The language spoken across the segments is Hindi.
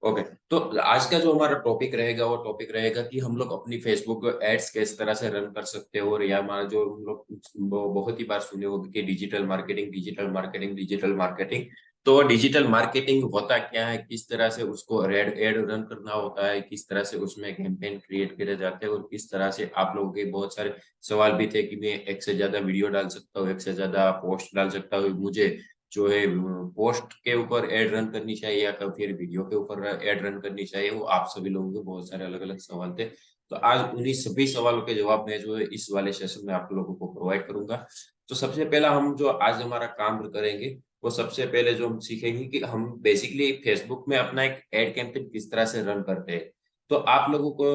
ओके। तो आज का जो हमारा टॉपिक रहेगा वो टॉपिक रहेगा कि हम लोग अपनी फेसबुक एड्स किस तरह से रन कर सकते हो, और या हमारा जो हम लोग बहुत ही बार सुने होंगे कि digital marketing, digital marketing, digital marketing. तो डिजिटल मार्केटिंग होता क्या है, किस तरह से उसको एड एड रन करना होता है, किस तरह से उसमें कैंपेन क्रिएट करे जाते हैं, और किस तरह से आप लोगों के बहुत सारे सवाल भी थे कि मैं एक से ज्यादा वीडियो डाल सकता हूँ, एक से ज्यादा पोस्ट डाल सकता हूँ, मुझे जो है पोस्ट के ऊपर एड रन करनी चाहिए या फिर वीडियो के ऊपर एड रन करनी चाहिए। वो आप सभी लोगों के बहुत सारे अलग अलग सवाल थे। तो आज उन्हीं सभी सवालों के जवाब मैं जो है इस वाले सेशन में आप लोगों को प्रोवाइड करूंगा। तो सबसे पहला हम जो आज हमारा काम करेंगे, वो सबसे पहले जो हम सीखेंगे कि हम बेसिकली फेसबुक में अपना एक एड कैंपेन किस तरह से रन करते हैं। तो आप लोगों को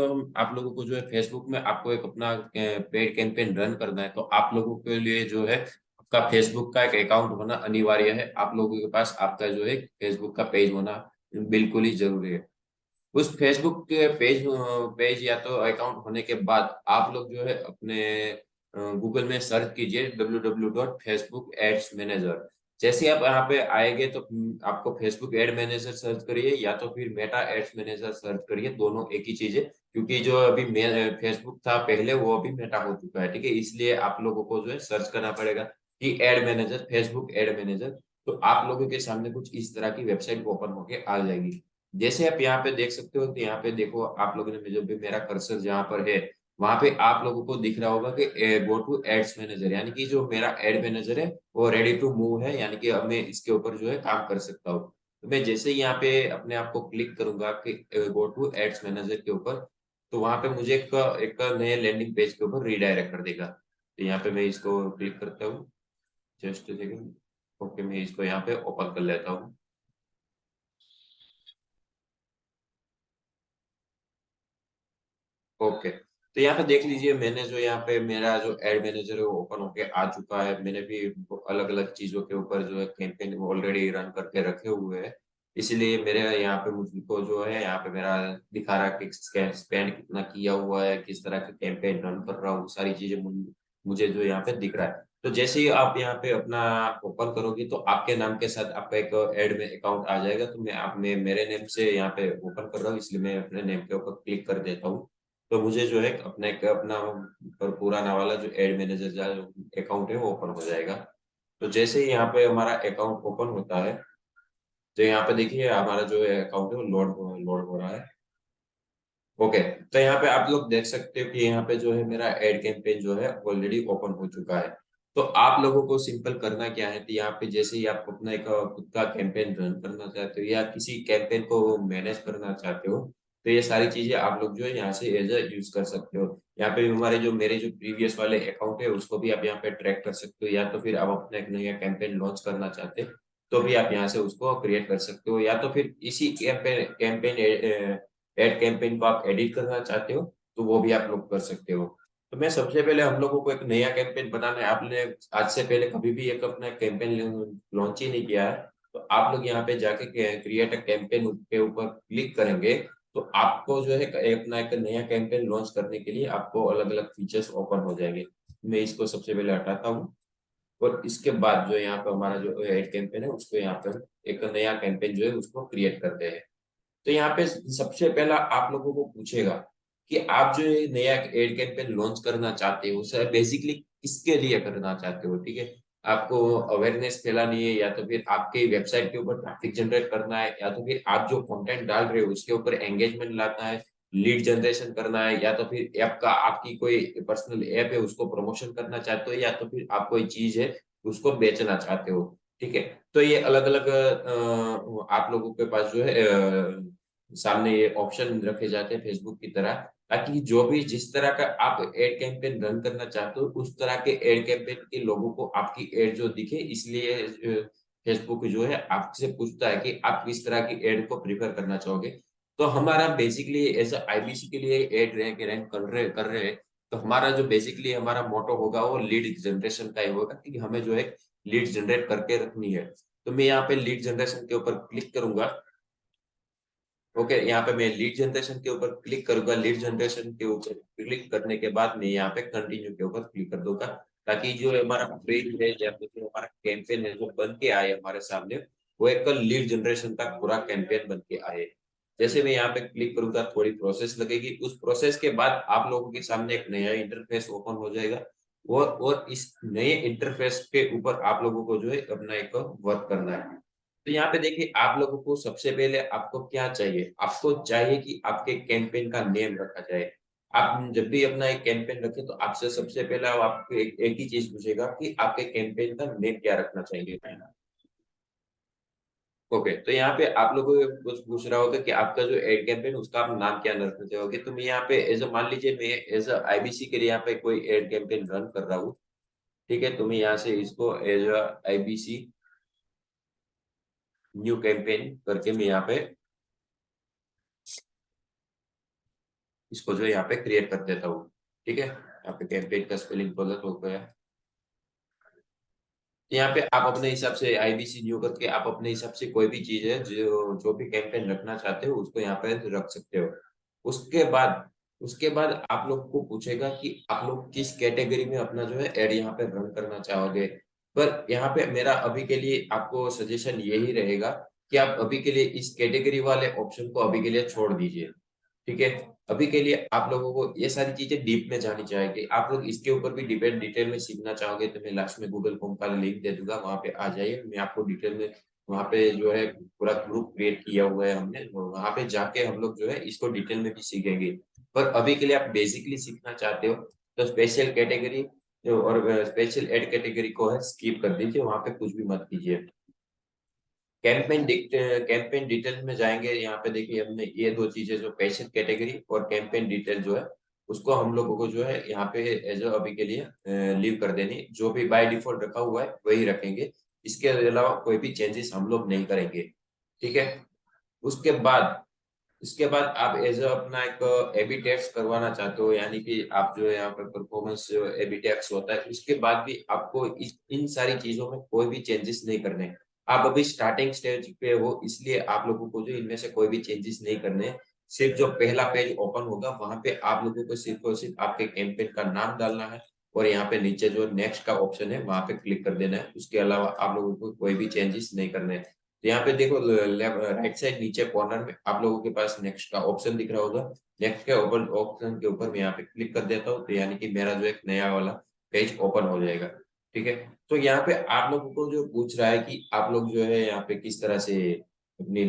जो है फेसबुक में आपको एक अपना पेड कैंपेन रन करना है, तो आप लोगों के लिए जो है आपका फेसबुक का एक अकाउंट होना अनिवार्य है। आप लोगों के पास आपका जो है फेसबुक का पेज होना बिल्कुल ही जरूरी है। उस फेसबुक के पेज या तो अकाउंट होने के बाद आप लोग जो है अपने गूगल में सर्च कीजिए www.facebook-ads-manager। जैसे आप यहाँ पे आएंगे तो आपको फेसबुक एड मैनेजर सर्च करिए या तो फिर मेटा एड्स मैनेजर सर्च करिए, दोनों एक ही चीज है। क्योंकि जो अभी फेसबुक था पहले वो अभी मेटा हो चुका है, ठीक है, इसलिए आप लोगों को जो है सर्च करना पड़ेगा कि add manager, Facebook ad manager. तो आप लोगों के सामने कुछ इस तरह की वेबसाइट ओपन होके आ जाएगी। जैसे आप यहाँ पे देख सकते हो, तो यहाँ पे देखो आप लोगों ने जो भी मेरा कर्सर जहाँ पर है वहां पे आप लोगों को दिख रहा होगा कि गो टू एड्स मैनेजर, यानी कि जो मेरा एड मैनेजर है वो रेडी टू मूव है, यानी कि अब मैं इसके ऊपर जो है काम कर सकता हूँ। तो मैं जैसे ही यहाँ पे अपने आप को क्लिक करूंगा कि गो टू एड्स मैनेजर के ऊपर, तो वहां पे मुझे एक नए लैंडिंग पेज के ऊपर रीडायरेक्ट कर देगा। तो यहाँ पे मैं इसको क्लिक करता हूँ। Just second. ओके, मैं इसको यहाँ पे ओपन कर लेता हूँ। ओके, तो यहाँ पे देख लीजिए, मैंने जो यहाँ पे मेरा जो एड मैनेजर है वो ओपन होके आ चुका है। मैंने भी अलग अलग चीजों के ऊपर जो है कैंपेन ऑलरेडी रन करके रखे हुए हैं। इसलिए मेरे यहाँ पे मुझको जो है यहाँ पे मेरा दिखा रहा है कि स्पेंड कितना किया हुआ है, किस तरह का कैंपेन रन कर रहा हूँ, सारी चीजें मुझे जो यहाँ पे दिख रहा है। तो जैसे ही आप यहाँ पे अपना ओपन करोगे तो आपके नाम के साथ आपका एक एड में अकाउंट आ जाएगा। तो मैं मेरे नेम से यहाँ पे ओपन कर रहा हूँ, इसलिए मैं अपने नेम के ऊपर क्लिक कर देता हूँ। तो मुझे जो है अपने अपना पर पुराना वाला जो एड मैनेजर जो अकाउंट है वो ओपन हो जाएगा। तो जैसे ही यहाँ पे हमारा अकाउंट ओपन होता है, तो यहाँ पे देखिए हमारा जो अकाउंट है वो लोड हो रहा है। ओके, तो यहाँ पे आप लोग देख सकते हो कि यहाँ पे जो है मेरा एड कैंपेन जो है ऑलरेडी ओपन हो चुका है। तो आप लोगों को सिंपल करना क्या है, तो यहाँ पे जैसे ही आप अपना एक खुद का कैंपेन रन करना चाहते हो या किसी कैंपेन को मैनेज करना चाहते हो, तो ये सारी चीजें आप लोग जो है यहाँ से एज यूज कर सकते हो। यहाँ पे हमारे जो मेरे जो प्रीवियस वाले अकाउंट है उसको भी आप यहाँ पे ट्रैक कर सकते हो, या तो फिर आप अपना एक नया कैंपेन लॉन्च करना चाहते हो तो भी आप यहाँ से उसको क्रिएट कर सकते हो, या तो फिर इसी कैंपेन कैंपेन एड कैंपेन को आप एडिट करना चाहते हो तो वो भी आप लोग कर सकते हो। तो मैं सबसे पहले हम लोगों को एक नया कैंपेन बनाना है। आपने आज से पहले कभी भी एक अपना कैंपेन लॉन्च ही नहीं किया है, तो आप लोग यहाँ पे जाके क्रिएट अ कैंपेन के ऊपर क्लिक करेंगे। तो आपको जो है अपना एक नया कैंपेन लॉन्च करने के लिए आपको अलग अलग फीचर्स ओपन हो जाएंगे। मैं इसको सबसे पहले हटाता हूँ, और इसके बाद जो यहाँ पे हमारा जो एड कैंपेन है उसको यहाँ पे एक नया कैंपेन जो है उसको क्रिएट करते हैं। तो यहाँ पे सबसे पहला आप लोगों को पूछेगा कि आप जो ये नया एड कैंपेन लॉन्च करना चाहते हो सर बेसिकली किसके लिए करना चाहते हो, ठीक है। आपको अवेयरनेस फैलानी है, या तो फिर आपके वेबसाइट के ऊपर ट्रैफिक जनरेट करना है, या तो फिर आप जो कंटेंट डाल रहे हो उसके ऊपर एंगेजमेंट लाना है, लीड जनरेशन करना है, या तो फिर ऐप का आपकी कोई पर्सनल ऐप है उसको प्रमोशन करना चाहते हो, या तो फिर आप कोई चीज है उसको बेचना चाहते हो, ठीक है। तो ये अलग अलग आप लोगों के पास जो है सामने ये ऑप्शन रखे जाते हैं फेसबुक की तरह, ताकि जो भी जिस तरह का आप एड कैंपेन रन करना चाहते हो उस तरह के एड कैंपेन के लोगों को आपकी एड जो दिखे, इसलिए फेसबुक जो है आपसे पूछता है कि आप किस तरह की एड को प्रीफर करना चाहोगे। तो हमारा बेसिकली एज आईबीसी के लिए एड रैंक कर रहे हैं। तो हमारा जो बेसिकली हमारा मोटो होगा वो लीड जनरेशन का ही होगा, क्योंकि हमें जो है लीड जनरेट करके रखनी है। तो मैं यहाँ पे लीड जनरेशन के ऊपर क्लिक करूंगा। ओके, यहाँ पे मैं लीड जनरेशन के ऊपर क्लिक करूंगा। लीड जनरेशन के ऊपर क्लिक करने के बाद मैं यहाँ पे कंटिन्यू के ऊपर क्लिक कर दूंगा, ताकि जो हमारा पेज है या फिर जो हमारा कैंपेन है वो बन के आए हमारे सामने, वो एक लीड जनरेशन का पूरा कैंपेन बन के आए। जैसे मैं यहाँ पे क्लिक करूंगा थोड़ी प्रोसेस लगेगी, उस प्रोसेस के बाद आप लोगों के सामने एक नया इंटरफेस ओपन हो जाएगा। और इस नए इंटरफेस के ऊपर आप लोगों को जो है अपना एक वर्क करना है। तो यहाँ पे देखिए आप लोगों को सबसे पहले आपको क्या चाहिए, आपको चाहिए कि आपके कैंपेन का नेम रखा जाए। आप जब भी अपना एक कैंपेन रखें तो आपसे सबसे पहला आपको एक ही चीज पूछेगा कि आपके कैंपेन का नेम क्या रखना चाहिए। ओके, तो यहाँ पे आप लोगों को कुछ पूछ रहा होगा कि आपका जो एड कैंपेन उसका आप नाम क्या रखना चाहोगे। तो मैं यहाँ पे एज अ मान लीजिए मैं एज अ आईबीसी के लिए यहाँ पे कोई एड कैंपेन रन कर रहा हूँ। ठीक है, तो मैं यहाँ से इसको as a IBC new campaign करके मैं यहाँ पे इसको जो है यहाँ पे क्रिएट कर देता हूँ। ठीक है, यहाँ पे कैंपेन का स्पेलिंग गलत हो गया। यहाँ पे आप अपने हिसाब से आईबीसी न्यू करके आप अपने हिसाब से कोई भी चीज है जो जो भी कैंपेन रखना चाहते हो उसको यहाँ पे रख सकते हो। उसके बाद उसके बाद आप लोग को पूछेगा कि आप लोग किस कैटेगरी में अपना जो है एड यहाँ पे रन करना चाहोगे। पर यहाँ पे मेरा अभी के लिए आपको सजेशन यही रहेगा कि आप अभी के लिए इस कैटेगरी वाले ऑप्शन को अभी के लिए छोड़ दीजिए। ठीक है, अभी के लिए आप लोगों को ये सारी चीजें डीप में जानी चाहिए। आप लोग इसके ऊपर भी डिटेल में सीखना चाहोगे तो मैं लास्ट में गूगल फॉर्म का लिंक दे दूंगा, वहां पे आ जाइए, मैं आपको डिटेल में वहां पे जो है पूरा ग्रुप क्रिएट किया हुआ है हमने, वहां पे जाके हम लोग जो है इसको डिटेल में भी सीखेंगे। पर अभी के लिए आप बेसिकली सीखना चाहते हो तो स्पेशल कैटेगरी और स्पेशल एड कैटेगरी को है स्किप कर दीजिए, वहां पे कुछ भी मत कीजिए। कैंपेन डिटेल में जाएंगे, यहाँ पे देखिए हमने ये दो चीजें जो पैशन कैटेगरी और कैंपेन डिटेल जो है उसको हम लोगों को जो है यहाँ पे एज अभी के लिए लीव कर देनी, जो भी बाय डिफॉल्ट रखा हुआ है वही रखेंगे। इसके अलावा कोई भी चेंजेस हम लोग नहीं करेंगे। ठीक है, उसके बाद उसके बाद आप एज अपना एक एबी टेस्ट करवाना चाहते हो, यानी कि आप जो है यहाँ पर परफॉर्मेंस जो एबी टेस्ट होता है उसके बाद भी आपको इन सारी चीजों में कोई भी चेंजेस नहीं करने हैं। आप अभी स्टार्टिंग स्टेज पे हो इसलिए आप लोगों को जो इनमें से कोई भी चेंजेस नहीं करने हैं। सिर्फ जो पहला पेज ओपन होगा वहां पे आप लोगों को सिर्फ और सिर्फ आपके कैंपेन का नाम डालना है और यहाँ पे नीचे जो नेक्स्ट का ऑप्शन है वहां पे क्लिक कर देना है। उसके अलावा आप लोगों को कोई भी चेंजेस नहीं करने हैं। तो यहाँ पे देखो राइट साइड नीचे कॉर्नर में आप लोगों के पास नेक्स्ट का ऑप्शन दिख रहा होगा। नेक्स्ट के ऊपर ऑप्शन के ऊपर मैं यहाँ पे क्लिक कर देता हूँ तो यानी कि मेरा जो एक नया वाला पेज ओपन हो जाएगा। ठीक है, तो यहाँ पे आप लोगों को जो पूछ रहा है कि आप लोग जो है यहाँ पे किस तरह से अपनी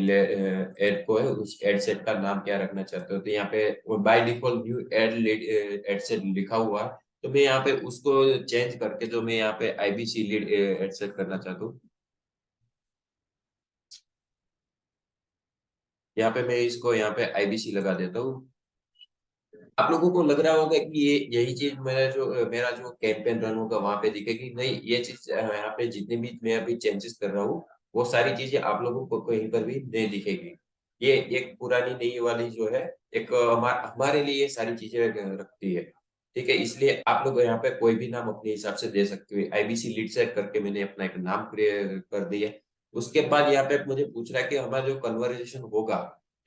एड को है उस एड सेट का नाम क्या रखना चाहते हो। तो यहाँ पे by default new ad set लिखा हुआ है, तो मैं यहाँ पे उसको चेंज करके जो मैं यहाँ पे आईबीसी लीड एड सेट करना चाहता हूँ, यहाँ पे मैं इसको यहाँ पे आईबीसी लगा देता हूँ। आप लोगों को लग रहा होगा कि ये यही चीज मेरा जो कैंपेन रन होगा वहां पे दिखेगी, नहीं ये चीज यहाँ पे जितने भी मैं अभी चेंजेस कर रहा हूँ वो सारी चीजें आप लोगों को कहीं पर भी नहीं दिखेगी। ये एक पुरानी नई वाली जो है एक हमारे लिए ये सारी चीजें रखती है। ठीक है, इसलिए आप लोग यहाँ पे कोई भी नाम अपने हिसाब से दे सकते हो। आईबीसी लीड सेट करके मैंने अपना एक नाम क्रिएट कर दिया। उसके बाद यहाँ पे मुझे पूछ रहा है कि हमारा जो कन्वर्सेशन होगा,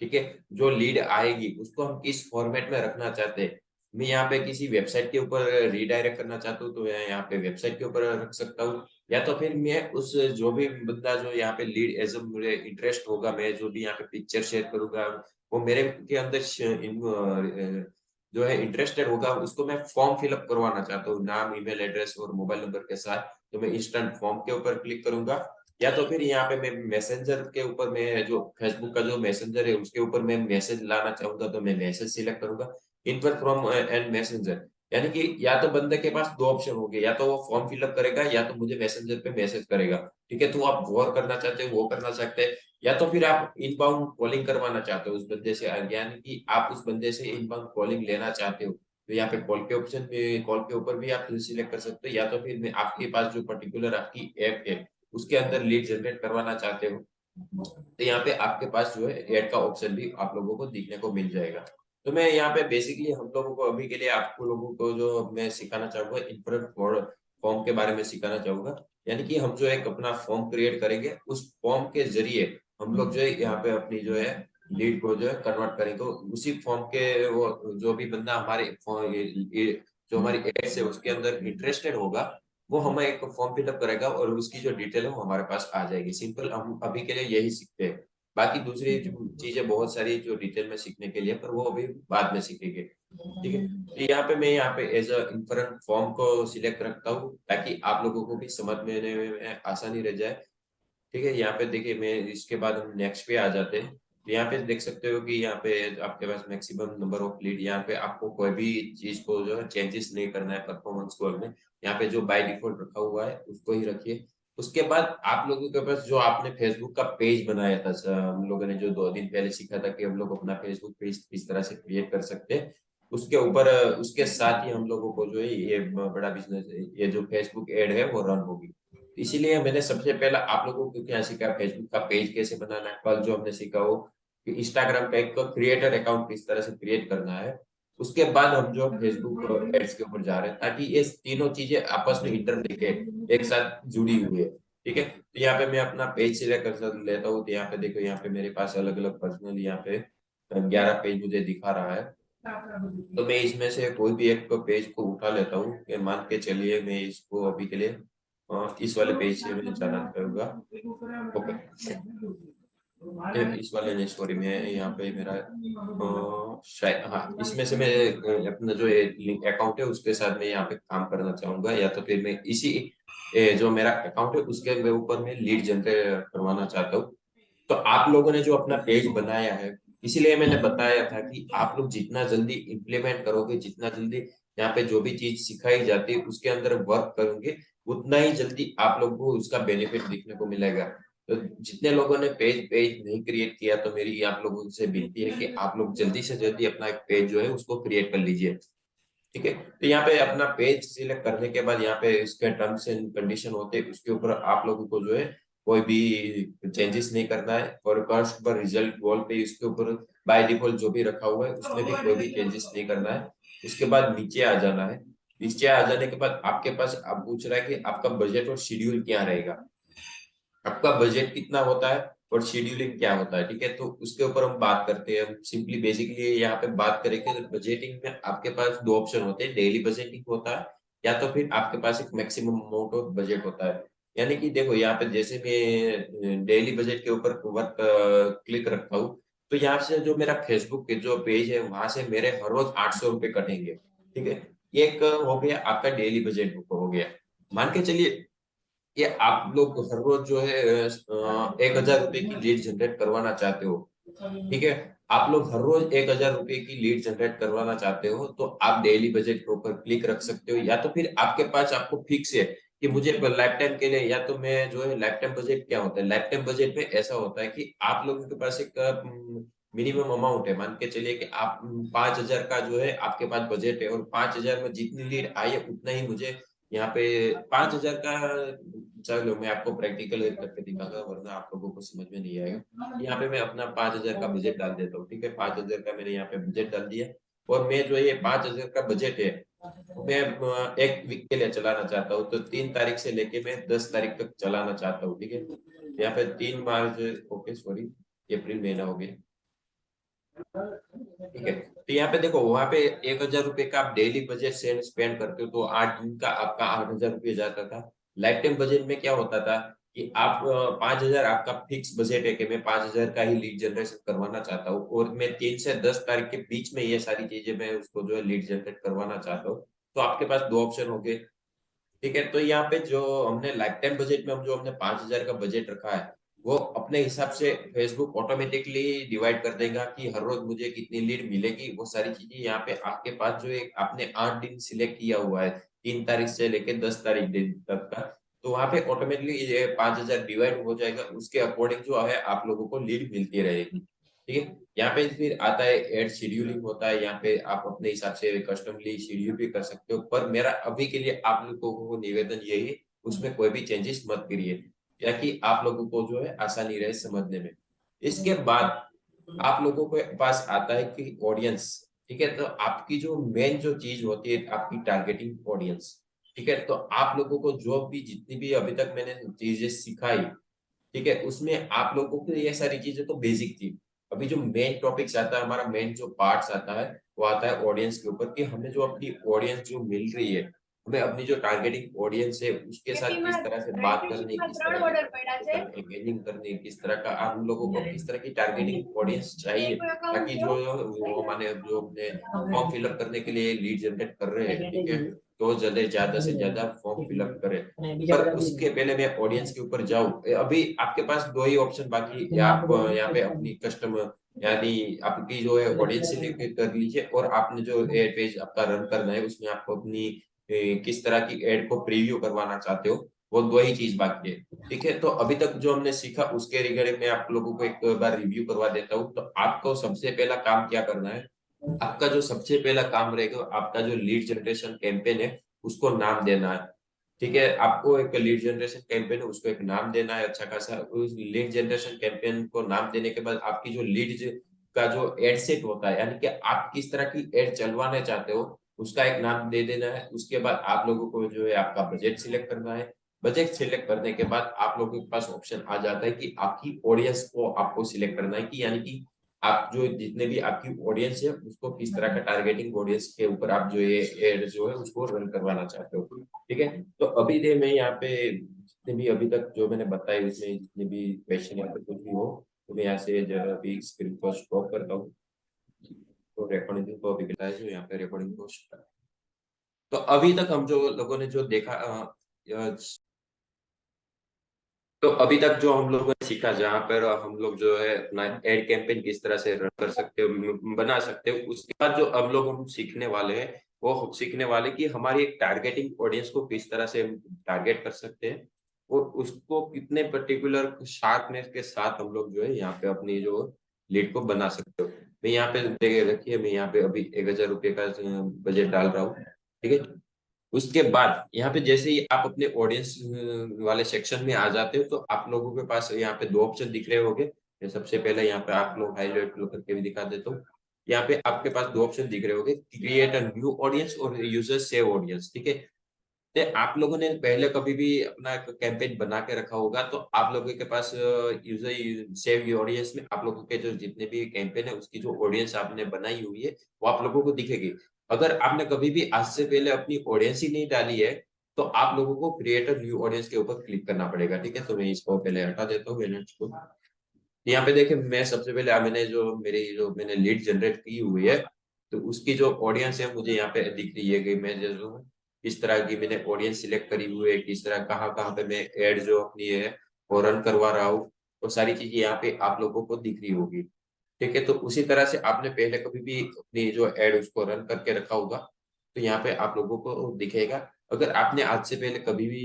ठीक है, जो लीड आएगी उसको हम किस फॉर्मेट में रखना चाहते हैं। मैं यहाँ पे किसी वेबसाइट के ऊपर रीडायरेक्ट करना चाहता हूँ तो मैं यहाँ पे वेबसाइट के ऊपर रख सकता हूँ, या तो फिर मैं उस जो भी बंदा जो यहाँ पे लीड एज मुझे इंटरेस्ट होगा, मैं जो भी यहाँ पे पिक्चर शेयर करूंगा वो मेरे के अंदर जो है इंटरेस्टेड होगा उसको मैं फॉर्म फिलअप करवाना चाहता हूँ नाम ईमेल एड्रेस और मोबाइल नंबर के साथ, तो मैं इंस्टेंट फॉर्म के ऊपर क्लिक करूंगा। या तो फिर यहाँ पे मैं मैसेंजर के ऊपर मैं जो फेसबुक का जो मैसेंजर है उसके ऊपर मैं मैसेज लाना चाहूंगा तो मैं मैसेज सिलेक्ट करूंगा। इनपुट फ्रॉम एंड मैसेंजर, यानी कि या तो बंदे के पास दो ऑप्शन होंगे, या तो वो फॉर्म फिलअप करेगा या तो मुझे मैसेंजर पे मैसेज करेगा। ठीक है, तो आप वो करना चाहते हो वो करना चाहते हैं, या तो फिर आप इनबाउंड कॉलिंग करवाना चाहते हो उस बंदे से, यानी कि आप उस बंदे से इनबाउंड कॉलिंग लेना चाहते हो तो यहाँ पे कॉल के ऑप्शन में कॉल के ऊपर भी आप सिलेक्ट कर सकते हो, या तो फिर मैं आपके पास जो पर्टिकुलर आपकी ऐप है उसके अंदर लीड जनरेट करवाना चाहते हो तो यहाँ पे आपके पास जो है ऐड का ऑप्शन भी आप लोगों को दिखने को मिल जाएगा। तो मैं यहाँ पे बेसिकली हम लोगों को अभी के लिए आपको लोगों को जो मैं सिखाना चाहूंगा इन्फ्रंट फॉर्म के बारे में सिखाना चाहूंगा। यानी कि हम जो एक अपना फॉर्म क्रिएट करेंगे उस फॉर्म के जरिए हम लोग जो है यहाँ पे अपनी जो है लीड को जो है कन्वर्ट करेंगे, तो उसी फॉर्म के वो जो भी बंदा हमारे जो हमारी एड्स है उसके अंदर इंटरेस्टेड होगा वो हमें एक फॉर्म फिलअप करेगा और उसकी जो डिटेल है वो हमारे पास आ जाएगी। सिंपल हम अभी के लिए यही सीखते हैं। बाकी दूसरी चीजें बहुत सारी जो डिटेल में सीखने के लिए, पर वो अभी बाद में सीखेंगे। ठीक है, तो यहाँ पे मैं यहाँ पे एज अ इन्फरेंट फॉर्म को सिलेक्ट रखता हूँ ताकि आप लोगों को भी समझने में आसानी रह जाए। ठीक है, यहाँ पे देखिए, मैं इसके बाद हम नेक्स्ट पे आ जाते हैं। तो यहाँ पे देख सकते हो कि यहाँ पे आपके पास मैक्सिमम नंबर ऑफ लीड, यहाँ पे आपको कोई भी चीज को जो है चेंजेस नहीं करना है परफॉर्मेंस स्कोर में। यहाँ पे जो बाय डिफॉल्ट रखा हुआ है उसको ही रखिए। उसके बाद आप लोगों के पास जो आपने फेसबुक का पेज बनाया था, हम लोगों ने जो 2 दिन पहले सीखा था कि हम लोग अपना फेसबुक पेज किस तरह से क्रिएट कर सकते हैं, उसके ऊपर उसके साथ ही हम लोगों को जो है ये बड़ा बिजनेस, ये जो फेसबुक एड है वो रन होगी। इसीलिए मैंने सबसे पहला आप लोगों को क्या सीखा, फेसबुक का पेज कैसे बनाना है। कल जो हमने सीखा वो कि इंस्टाग्राम का एक क्रिएटर अकाउंट किस तरह से क्रिएट करना है। उसके बाद हम जो फेसबुक एड्स के ऊपर जा रहे हैं ताकि ये तीनों चीजें आपस में इंटरलिंक है, एक साथ जुड़ी हुई है। ठीक है, तो यहाँ पे मैं अपना पेज सिलेक्ट कर लेता हूँ। तो यहाँ पे देखो, यहाँ पे मेरे पास अलग अलग पर्सनल यहाँ पे 11 पेज मुझे दिखा रहा है। तो मैं इसमें से कोई भी एक पेज को उठा लेता हूँ कि मान के चलिए मैं इसको अभी के लिए इस वाले पेज से मुझे जाना पड़ेगा। ओके, इस वाले नहीं, सॉरी, मैं यहाँ पे मेरा शायद, हाँ, इसमें से मैं अपना जो लिंक अकाउंट है उसके साथ मैं यहाँ पे काम करना चाहूंगा, या तो फिर मैं इसी जो मेरा अकाउंट है उसके ऊपर मैं लीड जनरेट करवाना चाहता हूँ। तो आप लोगों ने जो अपना पेज बनाया है, इसीलिए मैंने बताया था कि आप लोग जितना जल्दी इम्प्लीमेंट करोगे, जितना जल्दी यहाँ पे जो भी चीज सिखाई जाती है उसके अंदर वर्क करोगे, उतना ही जल्दी आप लोगों को उसका बेनिफिट दिखने को मिलेगा। तो जितने लोगों ने पेज पेज नहीं क्रिएट किया, तो मेरी आप लोगों से विनती है कि आप लोग जल्दी से जल्दी अपना एक पेज जो है उसको क्रिएट कर लीजिए। ठीक है, तो यहाँ पे अपना पेज सिलेक्ट करने के बाद यहाँ पे इसके टर्म्स एंड कंडीशन होते हैं, उसके ऊपर आप लोगों को जो है कोई भी चेंजेस नहीं करना है। और कस्ट पर रिजल्ट वॉल पे इसके ऊपर बाय डिफॉल्ट जो भी रखा हुआ है उसमें भी कोई भी चेंजेस नहीं करना है। उसके बाद नीचे आ जाना है। नीचे आ जाने के बाद आपके पास आप पूछ रहा है कि आपका बजट और शेड्यूल क्या रहेगा, आपका बजट कितना होता है और शेड्यूलिंग क्या होता है। ठीक है, तो उसके ऊपर हम बात करते हैं। हम सिंपली बेसिकली यहाँ पे बात करेंगे तो बजटिंग में आपके पास दो ऑप्शन होते हैं, डेली बजटिंग होता है या तो फिर आपके पास एक मैक्सिमम अमाउंट ऑफ बजट होता है। यानी कि देखो, यहाँ पे जैसे मैं डेली बजट के ऊपर वर्क क्लिक रखता हूँ, तो यहाँ से जो मेरा फेसबुक के जो पेज है वहां से मेरे हर रोज 800 रुपये कटेंगे। ठीक है, एक हो गया आपका डेली बजट बुक हो गया। मान के चलिए ये आप लोग हर रोज जो है 1,000 रुपए की लीड जनरेट करवाना चाहते हो। ठीक है, आप लोग हर रोज 1,000 रुपए की लीड जनरेट करवाना चाहते हो, तो आप डेली बजट के ऊपर क्लिक रख सकते हो, या तो फिर आपके पास आपको फिक्स है कि मुझे लाइफ टाइम के लिए, या तो मैं जो है लाइफ टाइम बजट क्या होता है, लाइफ टाइम बजट में ऐसा होता है कि आप लोगों के पास एक मिनिमम अमाउंट है। मान के चलिए कि आप 5,000 का जो है आपके पास बजट है, और 5,000 में जितनी लीड आई है उतना ही मुझे यहाँ पे 5,000 का। चलो मैं आपको प्रैक्टिकल करके दिखाऊंगा, वरना आप लोगों को समझ में नहीं आएगा। यहाँ पे मैं अपना 5,000 का बजट डाल देता हूँ। ठीक है, 5,000 का मैंने यहाँ पे बजट डाल दिया। और मैं जो ये 5,000 का बजट है वो मैं एक वीक के लिए चलाना चाहता हूँ, तो 3 तारीख से लेके मैं 10 तारीख तक चलाना चाहता हूँ। ठीक है, यहाँ पे 3 मार्च, ओके सॉरी, अप्रैल महीना हो गया। ठीक है, तो यहाँ पे देखो, वहां पे 1,000 रुपए का आप डेली बजट से स्पेंड करते हो तो 8 दिन का आपका 8,000 रुपये जाता था। लाइफ टाइम बजट में क्या होता था कि आप 5,000 आपका फिक्स बजट है कि मैं 5,000 का ही लीड जनरेशन करवाना चाहता हूँ, और मैं 3 से 10 तारीख के बीच में ये सारी चीजें मैं उसको जो है लीड जनरेट करवाना चाहता हूँ। तो आपके पास दो ऑप्शन हो गए। ठीक है, तो यहाँ पे जो हमने लाइफ टाइम बजट में हम जो हमने 5,000 का बजट रखा है, वो अपने हिसाब से फेसबुक ऑटोमेटिकली डिवाइड कर देगा कि हर रोज मुझे कितनी लीड मिलेगी। वो सारी चीजें यहाँ पे आपके पास जो एक आपने 8 दिन सिलेक्ट किया हुआ है, 3 तारीख से लेके 10 तारीख दिन तक का, तो वहां पे ऑटोमेटिकली ये 5,000 डिवाइड हो जाएगा। उसके अकॉर्डिंग जो है आप लोगों को लीड मिलती रहेगी। ठीक है, यहाँ पे फिर आता है एड शेड्यूलिंग होता है। यहाँ पे आप अपने हिसाब से कस्टमली शेड्यूल भी कर सकते हो, पर मेरा अभी के लिए आप लोगों को निवेदन यही है, उसमें कोई भी चेंजेस मत करिए, ताकि आप लोगों को जो है आसानी रहे समझने में। इसके बाद आप लोगों के पास आता है कि ऑडियंस। ठीक है, तो आपकी जो मेन जो चीज होती है आपकी टारगेटिंग ऑडियंस। ठीक है, तो आप लोगों को जो भी जितनी भी अभी तक मैंने चीजें सिखाई, ठीक है, उसमें आप लोगों को ये सारी चीजें तो बेसिक थी। अभी जो मेन टॉपिक्स आता है, हमारा मेन जो पार्ट्स आता है, वो आता है ऑडियंस के ऊपर, कि हमें जो अपनी ऑडियंस जो मिल रही है, हमें अपनी जो टारगेटिंग ऑडियंस है उसके साथ किस तरह से बात करनी, किस तरह की एंगेजिंग करनी, किस तरह का हम लोगों को किस तरह की टारगेटिंग ऑडियंस चाहिए, ताकि जो वो हमारे जो अपने फॉर्म फिलअप करने के लिए लीड जनरेट कर रहे हैं, ठीक है, तो ज्यादा से ज्यादा फॉर्म फिलअप करें। पर उसके पहले मैं ऑडियंस के ऊपर जाऊं, अभी आपके पास दो ही ऑप्शन बाकी, या आप यहाँ पे अपनी कस्टमर यानी आपकी जो है ऑडियंस सिलेक्ट कर लीजिए, और आपने जो एड पेज आपका रन करना है उसमें आपको अपनी किस तरह की एड को प्रीव्यू करवाना चाहते हो, वो दो ही चीज बाकी है। ठीक है, तो अभी तक जो हमने सीखा उसके रिगार्डिंग मैं आप लोगों को एक बार रिव्यू करवा देता हूँ। तो आपको सबसे पहला काम क्या करना है, आपका जो सबसे पहला काम रहेगा, आपका जो लीड जनरेशन कैंपेन है उसको नाम देना है। ठीक है, आपको एक लीड जनरेशन कैंपेन है उसको एक नाम देना है अच्छा खासा। उस लीड जनरेशन कैंपेन को नाम देने के बाद आपकी जो लीड का जो एड सेट होता है, यानी कि आप किस तरह की एड चलवाना चाहते हो, उसका एक नाम दे देना है। उसके बाद आप लोगों को जो है आपका बजट सिलेक्ट करना है। बजट सिलेक्ट करने के बाद आप लोगों के पास ऑप्शन आ जाता है कि आपकी ऑडियंस को आपको सिलेक्ट करना है, कि यानी कि आप जो जितने भी आपकी ऑडियंस है उसको किस तरह का टारगेटिंग ऑडियंस के ऊपर आप जो ये एड जो है उसको रन करवाना चाहते हो। ठीक है, तो अभी दे मैं यहाँ पे जितने भी अभी तक जो मैंने बताया इसमें जितने भी क्वेश्चन या फिर कुछ भी हो, तो मैं यहाँ से जरा अभी स्क्रीन को स्टॉप करता हूँ। तो रिकॉर्डिंग को अभी बताया जो यहाँ पे रिकॉर्डिंग को stop। तो अभी तक हम जो लोगों ने जो देखा तो अभी तक जो हम लोगों ने सीखा, जहाँ पर हम लोग जो है अपना एड कैंपेन किस तरह से रन कर सकते हो, बना सकते हो, उसके बाद जो अब लोग हम सीखने वाले हैं वो सीखने वाले कि हमारी एक टारगेटिंग ऑडियंस को किस तरह से हम टारगेट कर सकते हैं, और उसको कितने पर्टिकुलर शार्पनेस के साथ हम लोग जो है यहाँ पे अपनी जो लीड को बना सकते हो। मैं यहाँ पे रखिए, मैं यहाँ पे अभी 1,000 रुपये का बजट डाल रहा हूँ। ठीक है, उसके बाद यहाँ पे जैसे ही आप अपने ऑडियंस वाले सेक्शन में आ जाते हो, तो आप लोगों के पास यहाँ पे दो ऑप्शन दिख रहे होंगे। मैं सबसे पहले यहाँ पे आप लोग हाईलाइट करके भी दिखा देता हूँ। यहाँ पे आपके पास दो ऑप्शन दिख रहे होंगे, क्रिएट अ न्यू ऑडियंस और यूजर सेव ऑडियंस। ठीक है, तो आप लोगों ने पहले कभी भी अपना एक कैंपेन बना के रखा होगा, तो आप लोगों के पास यूजर सेव ऑडियंस में आप लोगों के जो जितने भी कैंपेन है उसकी जो ऑडियंस आपने बनाई हुई है वो आप लोगों को दिखेगी। अगर आपने कभी भी आज से पहले अपनी ऑडियंस ही नहीं डाली है, तो आप लोगों को क्रिएट अ न्यू ऑडियंस के ऊपर क्लिक करना पड़ेगा। ठीक है, तो मैं इसको पहले हटा देता हूँ मैनेज को। यहाँ पे देखिए, मैं सबसे पहले मैंने लीड जनरेट की हुई है, तो उसकी जो ऑडियंस है मुझे यहाँ पे दिख रही है कि मैं जो किस तरह की मैंने ऑडियंस सिलेक्ट करी हुई है, किस तरह कहाँ कहाँ पे मैं एड जो अपनी है वो रन करवा रहा हूँ, वो सारी चीजें यहाँ पे आप लोगों को दिख रही होगी। ठीक है, तो उसी तरह से आपने पहले कभी भी अपनी जो एड उसको रन करके रखा होगा, तो यहाँ पे आप लोगों को दिखेगा। अगर आपने आज से पहले कभी भी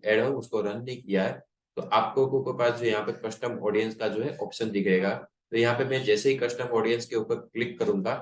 एड हो उसको रन नहीं किया है, तो आपको के पास जो यहाँ पे कस्टम ऑडियंस का जो है ऑप्शन दिखेगा। तो यहाँ पे मैं जैसे ही कस्टम ऑडियंस के ऊपर क्लिक करूंगा,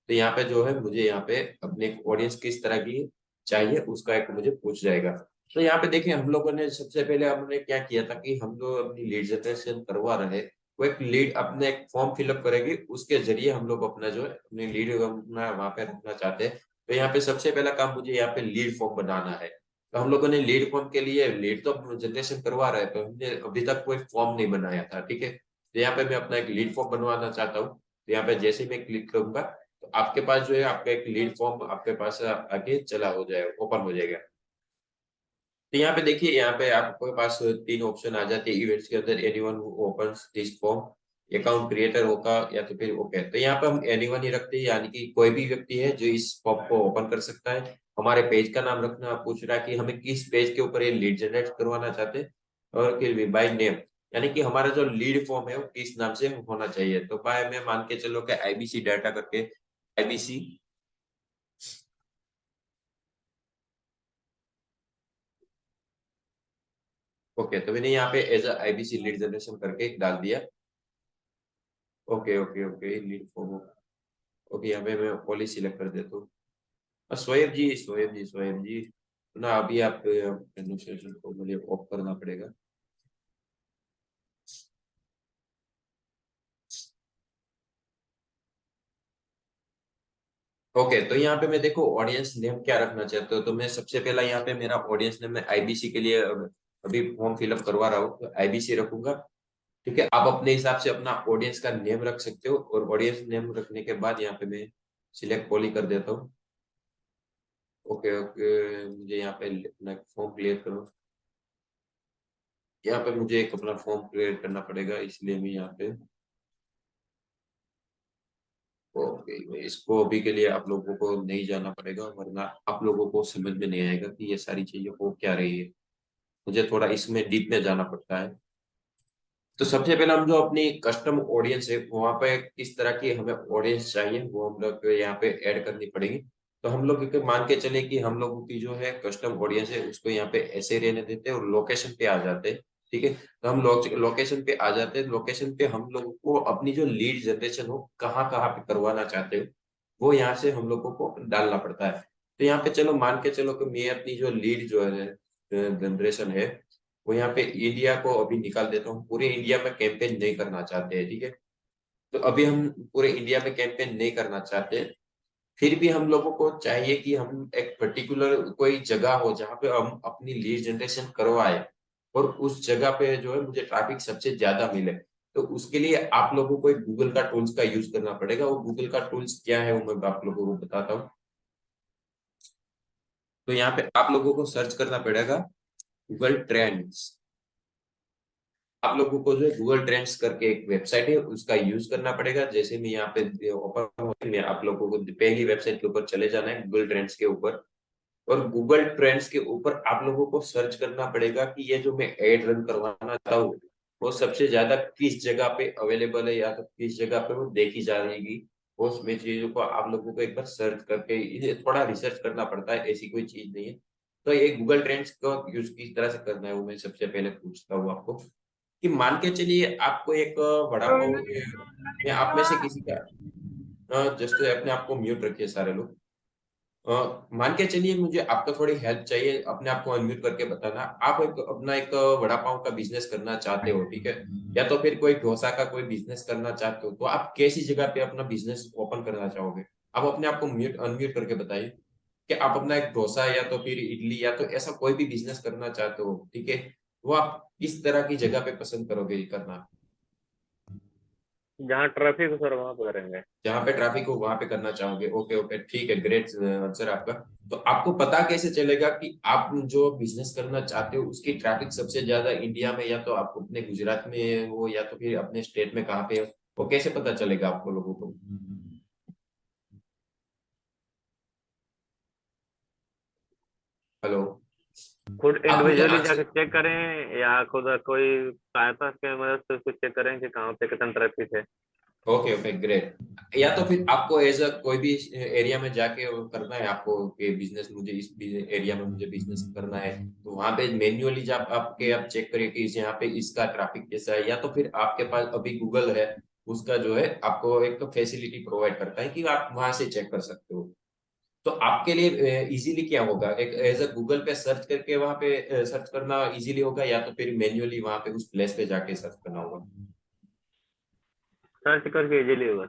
तो यहाँ पे जो है मुझे यहाँ पे अपने ऑडियंस किस तरह की चाहिए उसका एक मुझे पूछ जाएगा। तो यहाँ पे देखिए, हम लोगों ने सबसे पहले हमने क्या किया था कि हम लोग अपनी लीड जनरेशन करवा रहे, वो एक लीड अपने एक फॉर्म फिलअप करेगी, उसके जरिए हम लोग अपना जो है अपनी लीड अपना वहां पे रखना चाहते हैं। तो यहाँ पे सबसे पहला काम मुझे यहाँ पे लीड फॉर्म बनाना है। तो हम लोगों ने लीड फॉर्म के लिए लीड तो जनरेशन करवा रहे हैं, तो हमने अभी तक कोई फॉर्म नहीं बनाया था। ठीक है, तो यहाँ पे मैं अपना एक लीड फॉर्म बनवाना चाहता हूँ। तो यहाँ पे जैसे ही मैं क्लिक करूंगा, तो आपके पास जो है आपका एक लीड फॉर्म आपके पास आगे चला हो जाएगा, ओपन हो जाएगा। तो यहाँ पे देखिए, यहाँ पे आपके पास तीन ऑप्शन आ जाते हैं इवेंट्स के अंदर, anyone who opens this form, account creator होगा या तो फिर ओके। तो यहाँ पे हम एनीवन ही रखते हैं, यानी कि कोई भी व्यक्ति है जो इस फॉर्म को ओपन कर सकता है। हमारे पेज का नाम रखना पूछ रहा है कि हमें किस पेज के ऊपर ये लीड जनरेट करवाना चाहते हैं, और फिर बाय नेम, यानी कि हमारा जो लीड फॉर्म है वो किस नाम से होना चाहिए। तो बाय में मान के चलो कि आईबीसी डाटा करके आईबीसी। ओके, तो मैंने यहाँ पे एज आईबीसी लीड जनरेशन करके डाल दिया। Okay okay okay, lead form. Okay, यहाँ पे मैं पॉलिसी सिलेक्ट कर देता हूँ। शोएब जी ना, अभी आप एडमिनिस्ट्रेशन को मुझे ऑफ करना पड़ेगा। ओके, तो यहाँ पे मैं देखो ऑडियंस नेम क्या रखना चाहते हो, तो मैं सबसे पहला यहाँ पे मेरा ऑडियंस नेम मैं आईबीसी के लिए अभी फॉर्म फिलअप करवा रहा हूँ, तो आईबीसी रखूंगा। ठीक है, आप अपने हिसाब से अपना ऑडियंस का नेम रख सकते हो, और ऑडियंस नेम रखने के बाद यहाँ पे मैं सिलेक्ट पॉली कर देता हूँ। ओके ओके, मुझे यहाँ पे अपना फॉर्म क्लियर करो। यहाँ पे मुझे एक अपना फॉर्म क्लियर करना पड़ेगा, इसलिए मैं यहाँ पे ओके, इसको अभी के लिए आप लोगों को नहीं जाना पड़ेगा, वरना आप लोगों को समझ में नहीं आएगा कि ये सारी चीजें हो क्या रही है। मुझे थोड़ा इसमें डीप में जाना पड़ता है। तो सबसे पहले हम जो अपनी कस्टम ऑडियंस है वहां पे किस तरह की हमें ऑडियंस चाहिए वो हम लोग यहाँ पे ऐड करनी पड़ेगी। तो हम लोग मान के चले कि हम लोगों की जो है कस्टम ऑडियंस है उसको यहाँ पे ऐसे रहने देते हैं और लोकेशन पे आ जाते हैं। ठीक है, तो हम लोकेशन पे आ जाते हैं। लोकेशन पे हम लोगों को अपनी जो लीड जनरेशन हो कहाँ कहाँ पे करवाना चाहते हो वो यहाँ से हम लोगों को डालना पड़ता है। तो यहाँ पे चलो मान के चलो कि मैं अपनी जो लीड जो है जनरेशन है वो यहाँ पे इंडिया को अभी निकाल देता हूँ। पूरे इंडिया में कैंपेन नहीं करना चाहते हैं, ठीक है। तो अभी हम पूरे इंडिया में कैंपेन नहीं करना चाहते, फिर भी हम लोगों को चाहिए कि हम एक पर्टिकुलर कोई जगह हो जहाँ पे हम अपनी लीड जनरेशन करवाए और उस जगह पे जो है मुझे ट्रैफिक सबसे ज्यादा मिले। तो उसके लिए आप लोगों को एक गूगल का टूल्स का यूज करना पड़ेगा। वो गूगल का टूल्स क्या है वो मैं आप लोगों को बताता हूँ। तो यहाँ पे आप लोगों को सर्च करना पड़ेगा गूगल ट्रेंड्स। आप लोगों को जो है गूगल ट्रेंड्स करके एक वेबसाइट है उसका यूज करना पड़ेगा। जैसे मैं यहाँ पे ओपन होती मैं आप लोगों को पहली वेबसाइट के ऊपर चले जाना है गूगल ट्रेंड्स के ऊपर। और गूगल ट्रेंड्स के ऊपर आप लोगों को सर्च करना पड़ेगा कि ये जो मैं एड रन करवाना चाहता हूँ वो सबसे ज्यादा किस जगह पे अवेलेबल है या तो किस जगह पे वो देखी जाएगी। वो उसमें चीजों को आप लोगों को एक बार सर्च करके इसे थोड़ा रिसर्च करना पड़ता है, ऐसी कोई चीज नहीं है। तो ये गूगल ट्रेंड्स का यूज किस तरह से करना है वो मैं सबसे पहले पूछता हूँ आपको। कि मान के चलिए आपको एक वड़ा पाव या आप में से किसी का जस्ट अपने आप को म्यूट रखिए सारे लोग। मान के चलिए मुझे आपका थोड़ी हेल्प चाहिए, अपने आप को अनम्यूट करके बताना। आप एक अपना एक वड़ा पाव का बिजनेस करना चाहते हो, ठीक है, या तो फिर कोई डोसा का कोई बिजनेस करना चाहते हो, तो आप कैसी जगह पे अपना बिजनेस ओपन करना चाहोगे? आप अपने आप को म्यूट अनम्यूट करके बताइए कि आप अपना एक डोसा या तो फिर इडली या तो ऐसा कोई भी बिजनेस करना चाहते हो, ठीक है, वो आप किस तरह की जगह पे पसंद करोगे करना? जहाँ ट्रैफिक हो सर वहां पे करेंगे। जहाँ पे ट्रैफिक हो वहां पे करना चाहोगे। ओके ओके, ठीक है, ग्रेट आंसर आपका। तो आपको पता कैसे चलेगा कि आप जो बिजनेस करना चाहते हो उसकी ट्रैफिक सबसे ज्यादा इंडिया में या तो आप अपने गुजरात में हो या तो फिर अपने स्टेट में कहाँ पे हो? वो कैसे पता चलेगा आपको लोगों को? हेलो, खुद आप मुझे इंडिविजुअली जाके आंसर चेक करें या खुद कोई सहायता के मदद से उसको चेक करें कि कहाँ पे कितना ट्रैफिक है। Okay okay great. या तो फिर आपको एज अ कोई भी एरिया में जाके वो करना है आपको कि बिजनेस मुझे इस एरिया में मुझे बिजनेस करना है, तो वहां पे मैन्युअली जब आपके आप चेक करिए कि यहाँ पे इसका ट्रैफिक कैसा है, या तो फिर आपके पास अभी गूगल है उसका जो है आपको एक फैसिलिटी प्रोवाइड करता है कि आप वहां से चेक कर सकते हो। तो आपके लिए इजीली क्या होगा, एक एज अ गूगल पे सर्च करके वहां पे सर्च करना इजीली होगा या तो फिर मैन्युअली वहां पे उस प्लेस पे जाके सर्च करना होगा? सर्च करके इजीली होगा।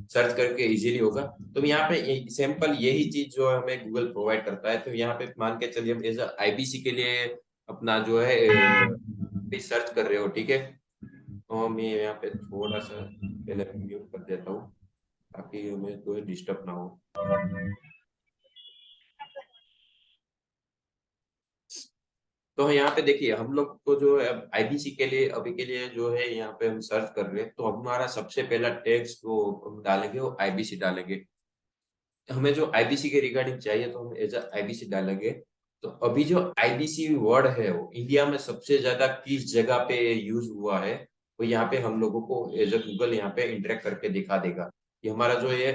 सर्च करके इजीली होगा। तो यहाँ पे सैंपल यही चीज जो हमें गूगल प्रोवाइड करता है। तो यहाँ पे मान के चलिए हम एज आईबीसी के लिए अपना जो है सर्च कर रहे हो, ठीक है। तो मैं यहाँ पे थोड़ा सा पहले म्यूट कर देता हूँ ताकि हमें कोई डिस्टर्ब ना हो। तो यहाँ पे देखिए हम लोग को जो है आईबीसी के लिए अभी के लिए जो है यहाँ पे हम सर्च कर रहे हैं, तो हमारा सबसे पहला टेक्स्ट जो हम डालेंगे वो आईबीसी डालेंगे। हमें जो आईबीसी के रिगार्डिंग चाहिए तो हम एज आईबीसी डालेंगे। तो अभी जो आईबीसी वर्ड है वो इंडिया में सबसे ज्यादा किस जगह पे यूज हुआ है वो यहाँ पे हम लोगों को एज अ गूगल यहाँ पे इंटरेक्ट करके दिखा देगा। ये हमारा जो है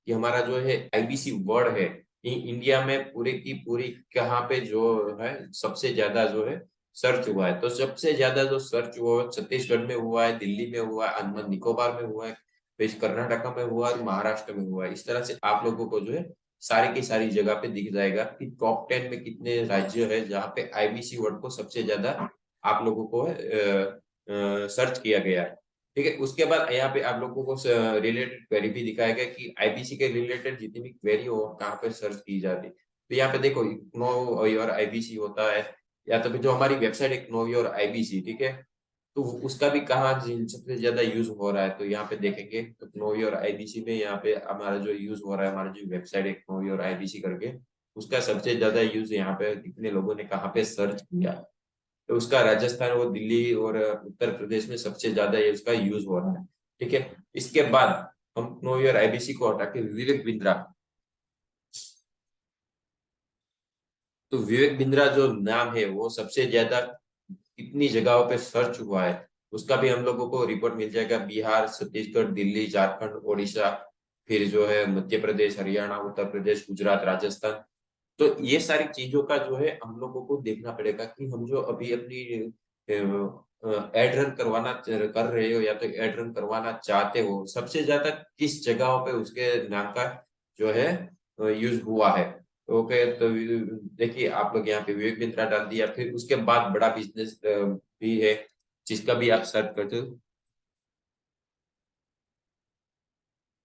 ये हमारा जो है आईबीसी वर्ड है इंडिया में पूरे की पूरी कहाँ पे जो है सबसे ज्यादा जो है सर्च हुआ है। तो सबसे ज्यादा जो सर्च हुआ है छत्तीसगढ़ में हुआ है, दिल्ली में हुआ है, अंडमान निकोबार में हुआ है, फिर कर्नाटका में हुआ और महाराष्ट्र में हुआ है। इस तरह से आप लोगों को जो है सारी की सारी जगह पे दिख जाएगा कि टॉप 10 में कितने राज्य है जहाँ पे आईबीसी वर्ड को सबसे ज्यादा आप लोगों को सर्च किया गया है। ठीक है, उसके बाद यहाँ पे आप लोगों को रिलेटेड क्वेरी भी दिखाएगा कि आईबीसी के रिलेटेड जितनी भी क्वेरी हो कहाँ पे सर्च की जाती है। तो यहाँ पे देखो नो योर आईबीसी होता है, या तो फिर जो हमारी वेबसाइट है नो योर आईबीसी, ठीक है। तो उसका भी कहाँ सबसे ज्यादा यूज हो रहा है तो यहाँ पे देखेंगे तो नो योर आईबीसी में यहाँ पे हमारा जो यूज हो रहा है हमारा जो वेबसाइट है नो योर आईबीसी करके, उसका सबसे ज्यादा यूज यहाँ पे कितने लोगों ने कहाँ पे सर्च किया, तो उसका राजस्थान और दिल्ली और उत्तर प्रदेश में सबसे ज्यादा ये उसका यूज हो रहा है। ठीक है, इसके बाद हम नो योर आईबीसी को हटा के विवेक बिंद्रा, तो विवेक बिंद्रा जो नाम है वो सबसे ज्यादा कितनी जगहों पे सर्च हुआ है, उसका भी हम लोगों को रिपोर्ट मिल जाएगा। बिहार, छत्तीसगढ़, दिल्ली, झारखंड, उड़ीसा, फिर जो है मध्य प्रदेश, हरियाणा, उत्तर प्रदेश, गुजरात, राजस्थान। तो ये सारी चीजों का जो है हम लोगों को देखना पड़ेगा कि हम जो अभी अपनी एड रन करवाना कर रहे हो या तो एड रन करवाना चाहते हो, सबसे ज्यादा किस जगहों पे उसके नाम का जो है यूज हुआ है। ओके, तो देखिए आप लोग यहाँ पे विवेक बिंद्रा डाल दिया, फिर उसके बाद बड़ा बिजनेस भी है जिसका भी आप सर्च करते हो,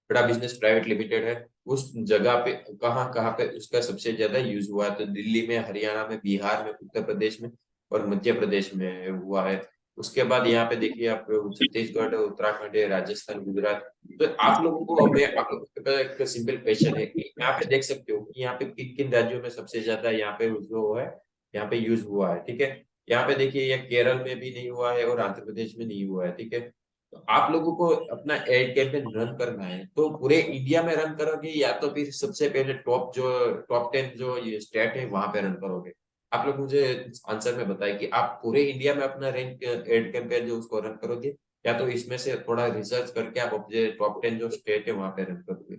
बड़ा बिजनेस प्राइवेट लिमिटेड है, उस जगह पे कहाँ कहाँ पे उसका सबसे ज्यादा यूज हुआ है, तो दिल्ली में, हरियाणा में, बिहार में, उत्तर प्रदेश में और मध्य प्रदेश में हुआ है। उसके बाद यहाँ पे देखिए आप छत्तीसगढ़, उत्तराखंड है, राजस्थान, गुजरात। तो आप लोगों को मैं आप लोगों के पास एक सिंपल क्वेश्चन है कि यहाँ पे देख सकते हो कि यहाँ पे किन किन राज्यों में सबसे ज्यादा यहाँ पे जो है यहाँ पे यूज हुआ है। ठीक है, यहाँ पे देखिए ये केरल में भी नहीं हुआ है और आंध्र प्रदेश में नहीं हुआ है। ठीक है, तो आप लोगों को अपना एड कैंपेन रन करना है तो पूरे इंडिया में रन करोगे या तो फिर सबसे पहले टॉप 10 जो ये स्टेट है वहां पे रन करोगे। आप लोग मुझे आंसर में बताएं कि आप पूरे इंडिया में अपना रैंक एड कैंपेन जो उसको रन करोगे या तो इसमें से थोड़ा रिसर्च करके आप अपने टॉप 10 जो स्टेट है वहां पे रन करोगे।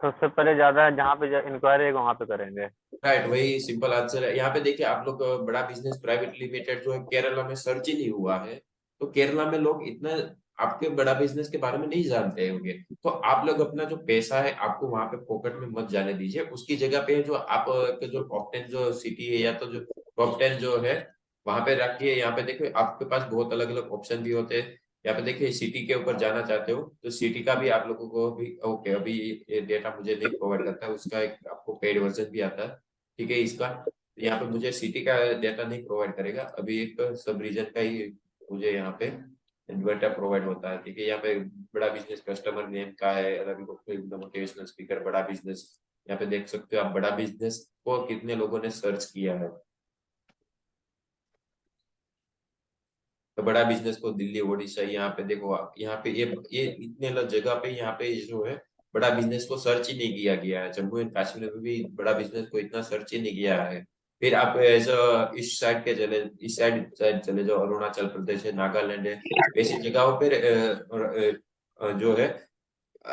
सबसे पहले ज्यादा जहाँ पे इंक्वायरी है वहां पे करेंगे। राइट, वही सिंपल आंसर है। यहाँ पे देखिए आप लोग बड़ा बिजनेस प्राइवेट लिमिटेड जो है केरला में सर्च ही नहीं हुआ है, तो केरला में लोग इतना आपके बड़ा बिजनेस के बारे में नहीं जानते होंगे। तो आप लोग अपना जो पैसा है आपको वहां पे पॉकेट में मत जाने दीजिए, उसकी जगह पे जो आप के जो टॉप 10 जो सिटी है या तो जो टॉप 10 जो है वहां पे रखिए। यहाँ पे देखिए आपके पास बहुत अलग अलग ऑप्शन भी होते हैं। यहाँ पे देखिए सिटी के ऊपर जाना चाहते हो तो सिटी का भी आप लोगों को भी ओके, अभी ये डेटा मुझे नहीं प्रोवाइड करता है, उसका एक आपको पेड वर्जन भी आता है। ठीक है, इसका यहाँ पे मुझे सिटी का डेटा नहीं प्रोवाइड करेगा, अभी एक सब रीजन का ही मुझे यहाँ पे डेटा प्रोवाइड होता है। ठीक है, यहाँ पे बड़ा बिजनेस कस्टमर नेम का है, अलग मोटिवेशनल स्पीकर, बड़ा बिजनेस। यहाँ पे देख सकते हो आप बड़ा बिजनेस को कितने लोगों ने सर्च किया है। तो बड़ा बिजनेस को दिल्ली, ओडिशा, यहाँ पे देखो आप, यहाँ पे ये इतने जगह पे यहाँ पे जो है बड़ा बिजनेस को सर्च ही नहीं किया गया है। जम्मू एंड कश्मीर में भी बड़ा बिजनेस को इतना सर्च ही नहीं किया है। फिर आप ऐसा इस साइड के चले, इस साइड चले जाओ, अरुणाचल प्रदेश है, नागालैंड है, वैसी जगहों पर जो है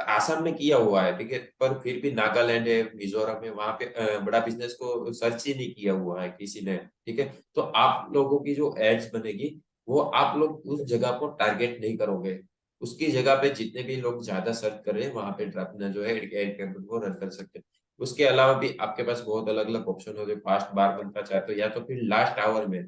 आसाम में किया हुआ है। ठीक है, पर फिर भी नागालैंड है, मिजोरम है, वहां पे बड़ा बिजनेस को सर्च ही नहीं किया हुआ है किसी ने। ठीक है, तो आप लोगों की जो एड्स बनेगी वो आप लोग उस जगह को टारगेट नहीं करोगे, उसकी जगह पे जितने भी लोग ज्यादा सर्च कर रहे हैं वहां पे अपना जो है एड कैंपेन को रन कर सकते हैं। उसके अलावा भी आपके पास बहुत अलग अलग ऑप्शन होते हैं, फास्ट बार बनना चाहते हो या तो फिर लास्ट आवर में।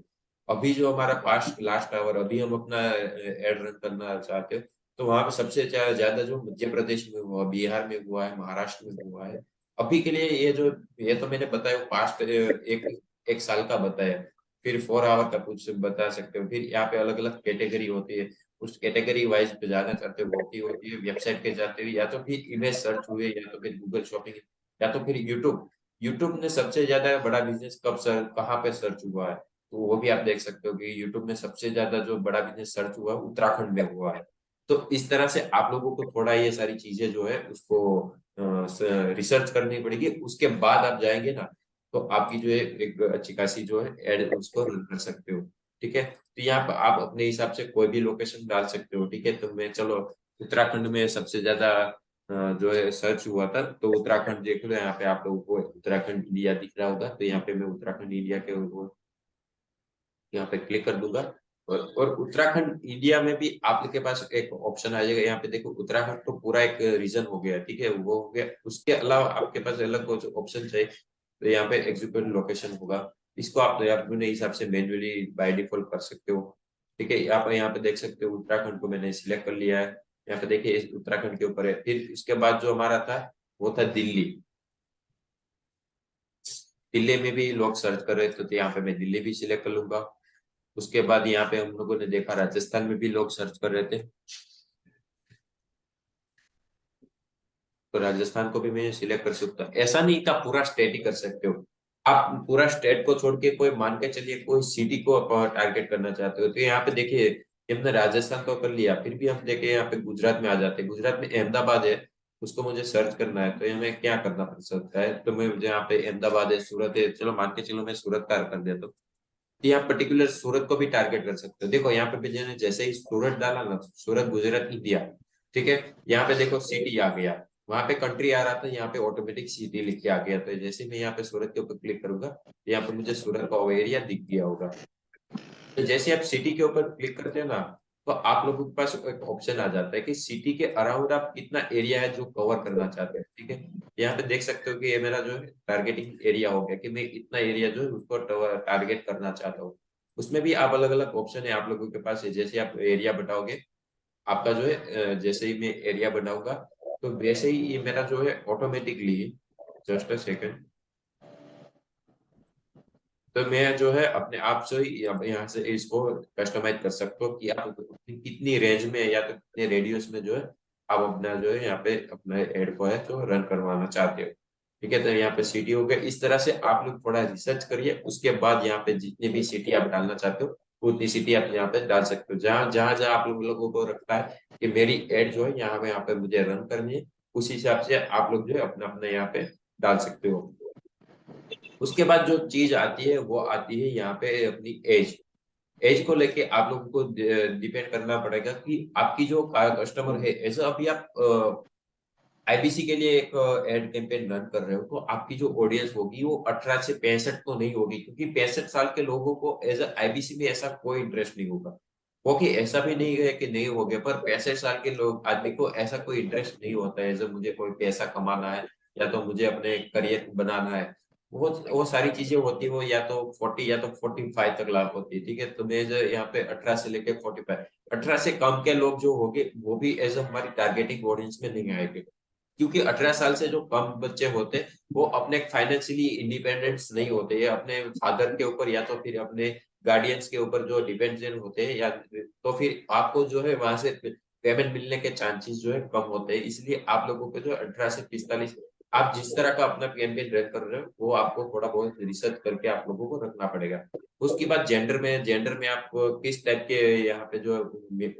अभी जो हमारा फास्ट लास्ट आवर अभी हम अपना एड रन करना चाहते हो, तो वहां पे सबसे ज्यादा जो मध्य प्रदेश में हुआ, बिहार में हुआ है, महाराष्ट्र में हुआ है। अभी के लिए ये जो ये तो मैंने बताया वो पास्ट एक एक साल का बताया। फिर 4 आवर का कुछ बता सकते हो। फिर यहाँ पे अलग अलग कैटेगरी होती है, उस कैटेगरी वाइज पे जाना चाहते हो होती होती है, वेबसाइट पे जाते हो या तो फिर इमेज सर्च हुए या तो फिर गूगल शॉपिंग या तो फिर यूट्यूब। यूट्यूब ने सबसे ज्यादा बड़ा बिजनेस कब सर कहाँ पे सर्च हुआ है, तो वो भी आप देख सकते हो कि यूट्यूब में सबसे ज्यादा जो बड़ा बिजनेस सर्च हुआ है उत्तराखंड में हुआ है। तो इस तरह से आप लोगों को थोड़ा ये सारी चीजें जो है उसको रिसर्च करनी पड़ेगी, उसके बाद आप जाएंगे ना तो आपकी जो है एक अच्छी खासी जो है एड उसको रन कर सकते हो। ठीक है, तो यहाँ पर आप अपने हिसाब से कोई भी लोकेशन डाल सकते हो। ठीक है, तो मैं चलो उत्तराखंड में सबसे ज्यादा जो है सर्च हुआ था तो उत्तराखंड देख लो, यहाँ पे आप लोगों को उत्तराखंड इंडिया दिख रहा होगा, तो यहाँ पे मैं उत्तराखंड इंडिया के यहाँ पे क्लिक कर दूंगा। और उत्तराखंड इंडिया में भी आपके पास एक ऑप्शन आ जाएगा। यहाँ पे देखो उत्तराखंड तो पूरा एक रीजन हो गया, ठीक है, वो हो गया। उसके अलावा आपके पास अलग कुछ ऑप्शन चाहिए तो यहाँ पे एग्जीक्यूटिव लोकेशन होगा, इसको आप अपने हिसाब से मैन्युअली बाय डिफॉल्ट कर सकते हो। ठीक है, यहाँ पे देख सकते हो उत्तराखंड को मैंने सिलेक्ट कर लिया है। यहाँ पे देखिए इस उत्तराखंड के ऊपर है। फिर इसके बाद जो हमारा था वो था दिल्ली। दिल्ली में भी लोग सर्च कर रहे थे तो यहाँ पे मैं दिल्ली भी सिलेक्ट कर लूंगा। उसके बाद यहाँ पे हम लोगों ने देखा राजस्थान में भी लोग सर्च कर रहे थे, तो राजस्थान को भी मैं सिलेक्ट कर सकता हूँ। ऐसा नहीं कि आप पूरा स्टेट ही कर सकते हो। आप पूरा स्टेट को छोड़ के कोई मान के चलिए कोई सिटी को आप टारगेट करना चाहते हो, तो यहाँ पे देखिए कि हमने राजस्थान तो कर लिया, फिर भी हम देखे यहाँ पे गुजरात में आ जाते हैं। गुजरात में अहमदाबाद है, उसको मुझे सर्च करना है, तो हमें क्या करना पड़ सकता है? तो मैं मुझे यहाँ पे अहमदाबाद है, सूरत है, चलो मान के चलो मैं सूरत का कर देता हूँ। तो यहाँ पर्टिकुलर सूरत को भी टारगेट कर सकते हो। देखो यहाँ पे भी मैंने जैसे ही सूरत डाला ना, सूरत गुजरात इंडिया, ठीक है, यहाँ पे देखो सिटी आ गया, वहां पे कंट्री आ रहा था, यहाँ पे ऑटोमेटिक सिटी लिख के आ गया। तो जैसे मैं यहाँ पे सूरत के ऊपर क्लिक करूंगा, यहाँ पे मुझे सूरत का एरिया दिख गया होगा। तो जैसे आप सिटी के ऊपर क्लिक करते हो ना, तो आप लोगों के पास एक ऑप्शन आ जाता है कि सिटी के अराउंड आप कितना एरिया है जो कवर करना चाहते हैं, ठीक है। यहाँ पे देख सकते हो कि ये मेरा जो है टारगेटिंग एरिया हो गया, कि मैं इतना एरिया जो है उसको टारगेट करना चाहता हूँ। उसमें भी आप अलग अलग ऑप्शन है आप लोगों के पास है। जैसे आप एरिया बताओगे, आपका जो है जैसे ही मैं एरिया बनाऊंगा, तो वैसे ही ये मेरा जो है ऑटोमेटिकली, जस्ट अ सेकंड, तो मैं जो है अपने आप से ही यहाँ से इसको कस्टमाइज कर सकता हूँ कि आप कितनी रेंज में या तो कितने रेडियस में जो है आप अपना जो है यहाँ पे अपना एड को है जो रन करवाना चाहते हो। ठीक है, तो यहाँ पे सिटी हो गया। इस तरह से आप लोग थोड़ा रिसर्च करिए, उसके बाद यहाँ पे जितनी भी सिटी आप डालना चाहते हो उतनी सिटी आप यहाँ पे डाल सकते हो। जहाँ जहाँ जहाँ आप लोगों को रखता है कि मेरी एड जो है यहाँ पे मुझे रन करनी है, उस हिसाब से आप लोग जो है अपना अपना यहाँ पे डाल सकते हो। उसके बाद जो चीज आती है वो आती है यहाँ पे अपनी एज। एज को लेके आप लोगों को डिपेंड करना पड़ेगा कि आपकी जो कस्टमर है, ऐसा अभी आप आईबीसी के लिए एक एड कैंपेन रन कर रहे हो, तो आपकी जो ऑडियंस होगी वो 18 से 65 तो नहीं होगी, क्योंकि 65 साल के लोगों को एज आईबीसी में ऐसा कोई इंटरेस्ट नहीं होगा। क्योंकि ऐसा भी नहीं है कि नहीं हो गया, पर 65 साल के लोग आदमी को ऐसा कोई इंटरेस्ट नहीं होता है, जब मुझे कोई पैसा कमाना है या तो मुझे अपने करियर बनाना है। वो सारी चीजें होती है, वो या तो 40 या तो 45 तक लाभ होती है, ठीक है। तो मैं जो यहाँ पे 18 से लेके 45, 18 से कम के लोग जो होंगे वो भी एज हमारी टारगेटिंग ऑडियंस में नहीं आएंगे, क्योंकि 18 साल से जो कम बच्चे होते वो अपने फाइनेंशियली इंडिपेंडेंस नहीं होते, ये अपने फादर के ऊपर या तो फिर अपने गार्डियंस के ऊपर जो डिपेंडेंट होते हैं, या तो फिर आपको जो है वहां से पेमेंट मिलने के चांसेस जो है कम होते हैं। इसलिए आप लोगों को जो 18 से 45, आप जिस तरह का अपना कैंपेन रन कर रहे हो वो आपको थोड़ा बहुत रिसर्च करके आप लोगों को रखना पड़ेगा। उसके बाद जेंडर में आप किस टाइप के यहाँ पे जो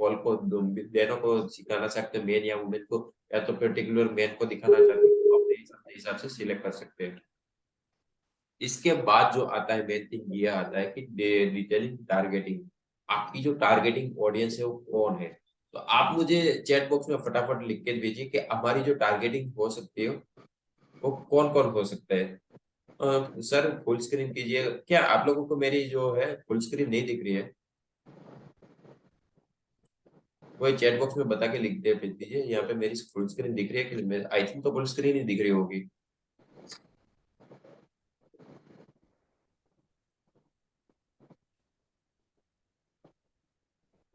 ऑल को बहनों को सिखाना चाहते हैं, मेन या वुमेन को, या तो पर्टिकुलर मेन को दिखाना चाहते हैं, तो अपने हिसाब से सिलेक्ट कर सकते हैं। इसके बाद जो आता है मेन थिंग ये आता है कि डिटेलिंग टारगेटिंग। आपकी जो टारगेटिंग ऑडियंस है वो कौन है? तो आप मुझे चैट बॉक्स में फटाफट लिख के भेजिए कि हमारी जो टारगेटिंग हो सकती है वो कौन कौन हो सकता है। सर फुल स्क्रीन कीजिए, क्या आप लोगों को मेरी जो है फुल स्क्रीन नहीं दिख रही है? कोई चैट बॉक्स में बता के लिख दे भेज दीजिए, यहाँ पे मेरी फुल स्क्रीन दिख रही है कि आई थिंक तो फुल स्क्रीन ही दिख रही होगी।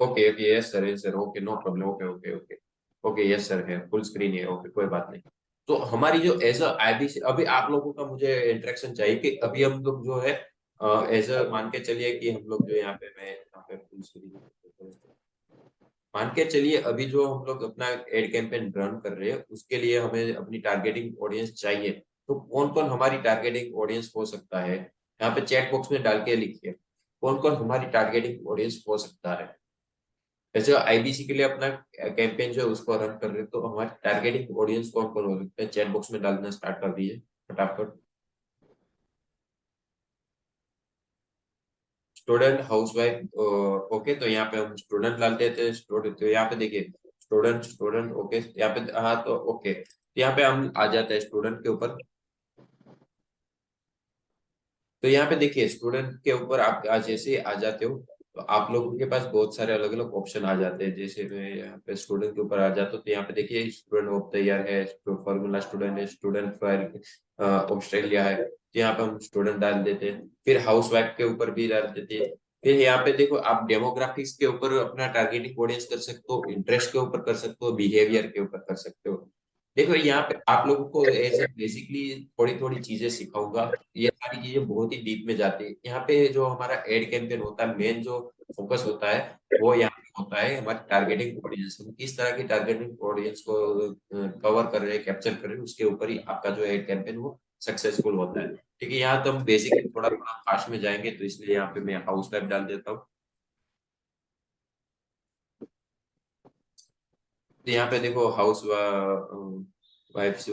Okay okay, yes sir, yes sir, okay, no problem, okay okay okay. Okay yes sir, है फुल स्क्रीन है, ओके कोई बात नहीं। तो हमारी जो एज अ आईबीसी, अभी आप लोगों का मुझे इंटरेक्शन चाहिए कि अभी हम लोग जो है एज अ मान के चलिए कि हम लोग जो यहाँ पे मैं यहाँ पे फुल स्क्रीन मान के चलिए, अभी जो हम लोग अपना एड कैंपेन रन कर रहे हैं उसके लिए हमें अपनी टारगेटिंग ऑडियंस चाहिए। तो कौन कौन हमारी टारगेटिंग ऑडियंस हो सकता है, यहाँ पे चैट बॉक्स में डाल के लिखिए कौन कौन हमारी टारगेटिंग ऑडियंस हो सकता है। जैसे आईबीसी के लिए अपना कैंपेन जो है उसको रन कर रहे हैं, तो हमारी टारगेटिंग ऑडियंस कौन कौन हो सकता है, चैट बॉक्स में डालना स्टार्ट कर दीजिए फटाफट। स्टूडेंट, हाउसवाइफ, ओके, तो यहाँ पे हम स्टूडेंट डाल देते हैं, स्टूडेंट, तो यहाँ पे देखिए स्टूडेंट स्टूडेंट, ओके यहाँ पे, हाँ तो ओके, तो यहाँ पे हम आ जाते हैं स्टूडेंट के ऊपर। तो यहाँ पे देखिए स्टूडेंट के ऊपर आप आज जैसे ही आ जाते हो, तो आप लोगों के पास बहुत सारे अलग अलग ऑप्शन आ जाते हैं। जैसे मैं यहाँ पे स्टूडेंट के ऊपर आ जाता हूँ, तो यहाँ पे देखिए स्टूडेंट ऑफ द ईयर है, फॉर्मूला स्टूडेंट है, स्टूडेंट फॉर ऑस्ट्रेलिया है, तो यहाँ पे हम स्टूडेंट डाल देते हैं। फिर हाउस वाइफ के ऊपर भी डाल देते हैं। फिर यहाँ पे देखो आप डेमोग्राफिक्स के ऊपर अपना टारगेटिंग ऑडियंस कर सकते हो, इंटरेस्ट के ऊपर कर सकते हो, बिहेवियर के ऊपर कर सकते हो। देखो यहाँ पे आप लोगों को ऐसे बेसिकली थोड़ी थोड़ी चीजें सिखाऊंगा, ये सारी चीजें बहुत ही डीप में जाती है। यहाँ पे जो हमारा एड कैंपेन होता है, मेन जो फोकस होता है वो यहाँ पे होता है हमारी टारगेटिंग ऑडियंस, हम किस तरह की टारगेटिंग ऑडियंस को कवर कर रहे हैं, कैप्चर कर रहे हैं, उसके ऊपर ही आपका जो है कैंपेन वो सक्सेसफुल होता है। ठीक है, यहाँ तो हम बेसिकली थोड़ा थोड़ा फास्ट में जाएंगे, तो इसलिए यहाँ पे मैं हाउस वाइफ डाल देता हूँ। तो यहाँ पे देखो हाउस वाइफ्स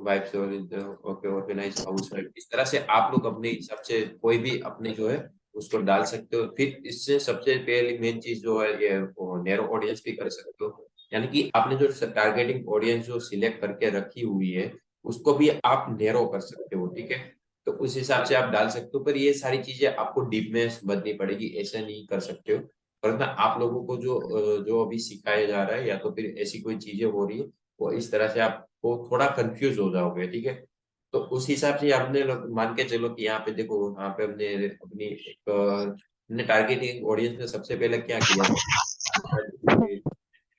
wives okay organize housewife, इस तरह से आप लोग अपने हिसाब से कोई भी अपने जो है उसको डाल सकते हो। फिर इससे सबसे पहली मेन चीज जो है ये नैरो ऑडियंस भी कर सकते हो, यानी कि आपने जो टारगेटिंग ऑडियंस जो सिलेक्ट करके रखी हुई है उसको भी आप नैरो कर सकते हो। ठीक है, तो उस हिसाब से आप डाल सकते हो, पर ये सारी चीजें आपको डीप में समझनी पड़ेगी, ऐसे नहीं कर सकते हो। वरना आप लोगों को जो अभी सिखाया जा रहा है या तो फिर ऐसी कोई चीजें हो रही है वो इस तरह से आपको थोड़ा कंफ्यूज हो जाओगे। ठीक है, तो उस हिसाब से हमने मान के चलो कि यहाँ पे देखो, यहाँ पे हमने अपनी एक हमने टारगेटिंग ऑडियंस में सबसे पहले क्या किया था,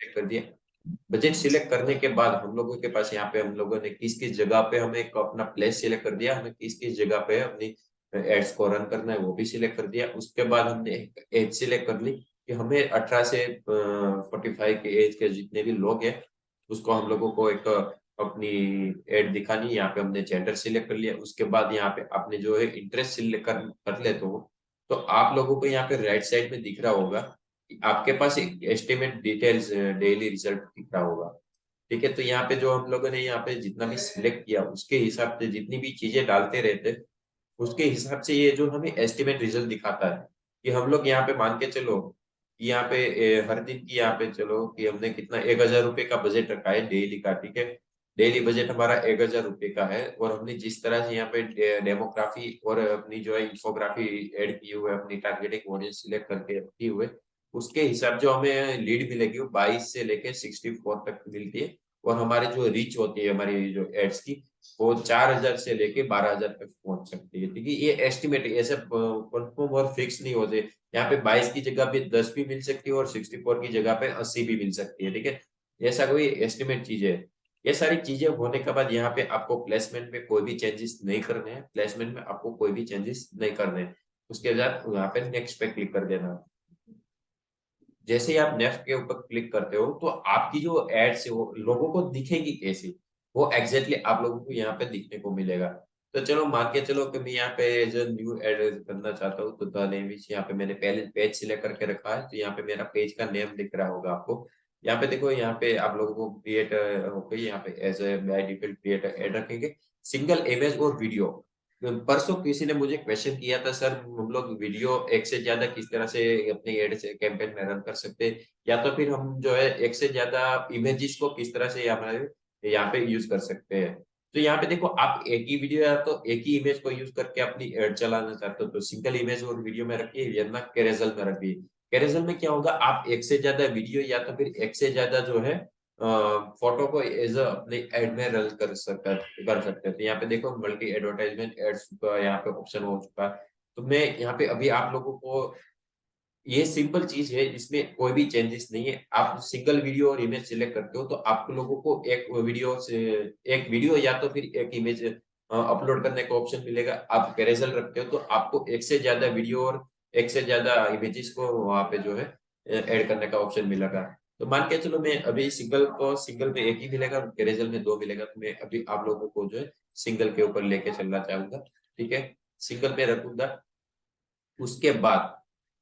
कर दिया। बजट सिलेक्ट करने के बाद हम लोगों के पास यहाँ पे हम लोगों ने किस किस जगह पे हमें एक अपना प्लेस सिलेक्ट कर दिया, हमें किस किस जगह पे अपनी एड्स को रन करना है वो भी सिलेक्ट कर दिया। उसके बाद हमने एक एज सिलेक्ट कर ली कि हमें 18 से 45 के एज के जितने भी लोग हैं उसको हम लोगों को एक अपनी एड दिखानी है। यहाँ पे हमने जेंडर सिलेक्ट कर लिया। उसके बाद यहाँ पे आपने जो है इंटरेस्ट सिलेक्ट कर ले तो आप लोगों को यहाँ पे राइट साइड में दिख रहा होगा कि आपके पास एक एस्टिमेट डिटेल्स डेली रिजल्ट दिख रहा होगा। ठीक है, तो यहाँ पे जो हम लोगों ने यहाँ पे जितना भी सिलेक्ट किया उसके हिसाब से जितनी भी चीजें डालते रहते उसके हिसाब से ये जो हमें एस्टिमेट रिजल्ट दिखाता है कि हम लोग यहाँ पे मान के चलो कि यहाँ पे हर दिन की यहाँ पे चलो कि हमने कितना 1,000 रुपये का बजट रखा है डेली का। ठीक है, डेली बजट हमारा 1,000 रुपये का है, और हमने जिस तरह से यहाँ पे डेमोग्राफी और अपनी जो है इंफोग्राफी ऐड की हुई है, अपनी टारगेटिंग ऑडियंस सिलेक्ट करके की हुए उसके हिसाब जो हमें लीड मिलेगी वो 22 से लेके 64 तक मिलती है। और हमारे जो रीच होती है हमारी जो एड्स की वो 4,000 से लेके 12,000 तक पहुंच सकती है। ठीक है, ये एस्टिमेट ऐसे कंफर्म और फिक्स नहीं होते। यहाँ पे 22 की जगह पे 10 भी मिल सकती है और 64 की जगह पे 80 भी मिल सकती है। ठीक है, ऐसा कोई एस्टिमेट चीज है। ये सारी चीजें होने के बाद यहाँ पे आपको प्लेसमेंट में कोई भी चेंजेस नहीं करने हैं, प्लेसमेंट में आपको कोई भी चेंजेस नहीं करने हैं। उसके बाद यहाँ पे नेक्स्ट पे क्लिक कर देना। जैसे ही आप नेक्स्ट के ऊपर क्लिक करते हो तो आपकी जो एड्स है वो लोगों को दिखेगी कैसी, वो एग्जैक्टली आप लोगों को यहाँ पे दिखने को मिलेगा। तो चलो मान के चलो कि मैं यहाँ पे एज ए न्यू एड करना चाहता हूँ, तो द नेम इज यहाँ पे मैंने पहले पेज सिलेक्ट करके रखा है, तो यहाँ पे मेरा पेज का नेम दिख रहा होगा आपको। यहाँ पे देखो, यहाँ पे आप लोगों को क्रिएट हो गई, यहाँ पे as a by default created रखेंगे, सिंगल इमेज और वीडियो। परसों किसी ने मुझे क्वेश्चन किया था, सर हम लोग वीडियो एक से ज्यादा किस तरह से अपने एड से कैंपेन में रन कर सकते हैं, या तो फिर हम जो है एक से ज्यादा इमेजेस को किस तरह से हमारे यहाँ पे यूज कर सकते हैं। तो यहाँ पे देखो, आप एक ही वीडियो या तो एक ही इमेज को यूज करके अपनी एड चलाना चाहते हो तो सिंगल इमेज और वीडियो में रखिए, या ना कैरेजल में रखिए। कैरेजल में क्या होगा, आप एक से ज्यादा वीडियो या तो फिर एक से ज्यादा जो है फोटो को एज अपने एड में रन कर सकते हैं। तो यहाँ पे देखो मल्टी एडवर्टाइजमेंट एड्स का यहाँ पे ऑप्शन हो चुका है। तो मैं यहाँ पे अभी आप लोगों को, ये सिंपल चीज है, इसमें कोई भी चेंजेस नहीं है। आप सिंगल वीडियो और इमेज सिलेक्ट करते हो तो आप लोगों को एक वीडियो या तो फिर एक इमेज अपलोड करने का ऑप्शन मिलेगा। आप कैरेजल रखते हो तो आपको एक से ज्यादा वीडियो और एक से ज्यादा इमेजेस को वहां पे जो है ऐड करने का ऑप्शन मिलेगा। तो मान के चलो मैं अभी सिंगल में एक ही मिलेगा, कैरेजल में दो मिलेगा, तो मैं अभी आप लोगों को जो है सिंगल के ऊपर लेके चलना चाहूंगा। ठीक है, सिंगल में रखूंगा। उसके बाद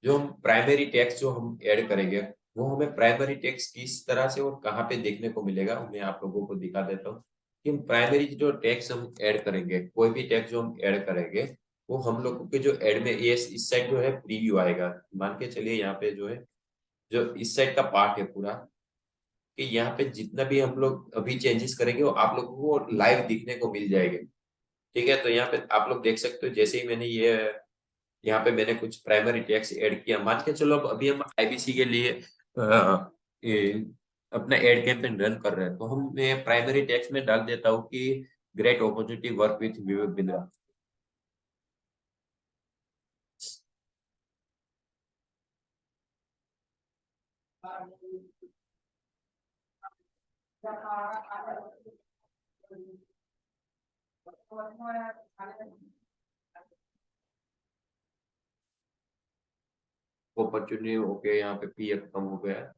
जो हम प्राइमरी टेक्स्ट जो हम ऐड करेंगे वो हमें प्राइमरी टेक्स्ट किस तरह से और कहाँ पे देखने को मिलेगा, मैं आप लोगों को दिखा देता हूँ। कि प्राइमरी जो टेक्स्ट हम ऐड करेंगे, कोई भी टेक्स्ट जो हम ऐड करेंगे वो हम लोगों के जो ऐड में ये इस साइड जो है प्रीव्यू आएगा। मान के चलिए यहाँ पे जो है जो इस साइड का पार्ट है पूरा, कि यहाँ पे जितना भी हम लोग अभी चेंजेस करेंगे वो आप लोगों को लाइव दिखने को मिल जाएंगे। ठीक है, तो यहाँ पे आप लोग देख सकते हो, जैसे ही मैंने ये यहाँ पे मैंने कुछ प्राइमरी टेक्स्ट ऐड किया, मान के चलो अब अभी हम आईबीसी के लिए ये अपना एड कैंपेन रन कर रहे हैं, तो हम मैं प्राइमरी टेक्स्ट में डाल देता हूँ कि great opportunity work with Vivek Bindra. Opportunity okay, यहाँ पे पी खत्म हो गया है।